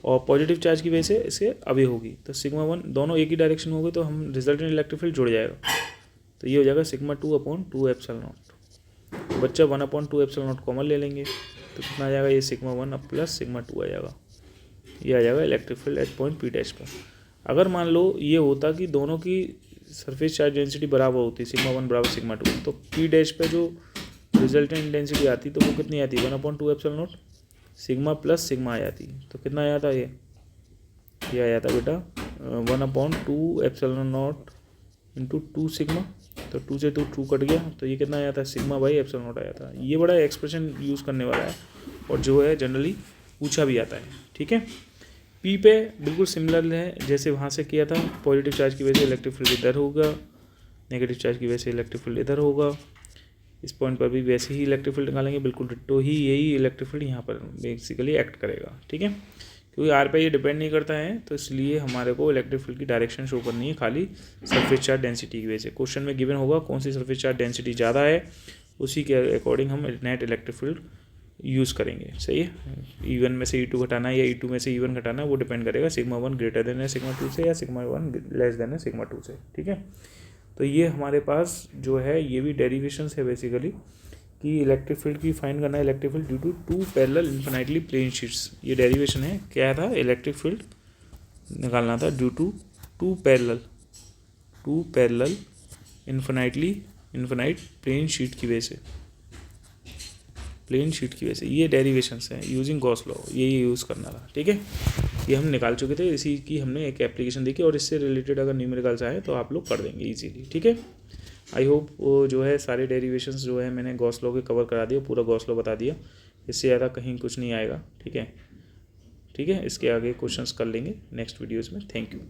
Speaker 1: और पॉजिटिव चार्ज की वजह से इसके अवे होगी। तो सिग्मा 1 दोनों एक ही डायरेक्शन हो गए तो हम रिजल्टेंट इलेक्ट्रिक फील्ड जुड़ जाएगा। तो ये हो जाएगा सिग्मा 2 अपॉन 2 एप्सिलॉन नॉट। तो बच्चा 1 अपॉन 2 एप्सिलॉन नॉट कॉमन ले लेंगे तो कितना आ जाएगा, ये सिग्मा 1 अब प्लस सिग्मा 2 आ जाएगा। ये आ जाएगा electric field at point P dash पर। अगर मान लो ये होता कि दोनों की सरफेस चार्ज डेंसिटी बराबर होती, सिग्मा 1 बराबर सिग्मा 2, तो P डैश पे जो रिजल्टेंट डेंसिटी आती तो वो कितनी आती, 1 upon 2 epsilon naught sigma plus sigma आ जाती। तो कितना आया था, ये आया था बेटा 1 upon 2 epsilon naught into 2 sigma. तो 2 से 2 कट गया, तो ये कितना आया था, सिग्मा बाई एप्सिलॉन नॉट आया था। ये बड़ा एक्सप्रेशन यूज़ करने वाला है और जो है जनरली पूछा भी आता है। ठीक है, P पे बिल्कुल सिमिलर है जैसे वहाँ से किया था, पॉजिटिव चार्ज की वजह से इलेक्ट्रिक फील्ड इधर होगा, नेगेटिव चार्ज की वजह से इलेक्ट्रिक फील्ड इधर होगा। इस पॉइंट पर भी वैसे ही इलेक्ट्रिक फील्ड निकालेंगे, बिल्कुल डिट्टो ही यही इलेक्ट्रिक फील्ड यहाँ पर बेसिकली एक्ट करेगा। ठीक है, क्योंकि R पे ये डिपेंड नहीं करता है तो इसलिए हमारे को इलेक्ट्रिक फील्ड की डायरेक्शन शो करनी है खाली सरफेस चार्ज डेंसिटी की वजह से। क्वेश्चन में गिवन होगा कौन सी सरफेस चार्ज डेंसिटी ज़्यादा है, उसी के अकॉर्डिंग हम नेट इलेक्ट्रिक फील्ड यूज़ करेंगे। सही है, E1 में से E2 घटाना है या E2 में से E1 घटाना है, वो डिपेंड करेगा सिग्मा 1 ग्रेटर देन है सिग्मा 2 से या सिग्मा 1 लेस देन है सिग्मा 2 से। ठीक है, तो ये हमारे पास जो है ये भी डेरिवेशंस है बेसिकली कि इलेक्ट्रिक फील्ड की फाइंड करना है, electric field due to 2 parallel infinitely plane sheets. ये डेरिवेशन है, क्या था, इलेक्ट्रिक फील्ड निकालना था due to 2 parallel infinite plane sheet की वजह से, ये डेरिवेशंस हैं यूजिंग गॉस लॉ, ये यूज़ करना था। ठीक है, ये हम निकाल चुके थे, इसी की हमने एक एप्लीकेशन देखी और इससे रिलेटेड अगर न्यूमेरिकल्स आए तो आप लोग कर देंगे इजीली। ठीक है, आई होप वो जो है सारे डेरिवेशंस जो है मैंने गॉस लॉ के कवर करा दिया, पूरा गॉस लॉ बता दिया, इससे ज़्यादा कहीं कुछ नहीं आएगा। ठीक है, इसके आगे क्वेश्चंस कर लेंगे नेक्स्ट वीडियोज़ में। Thank you.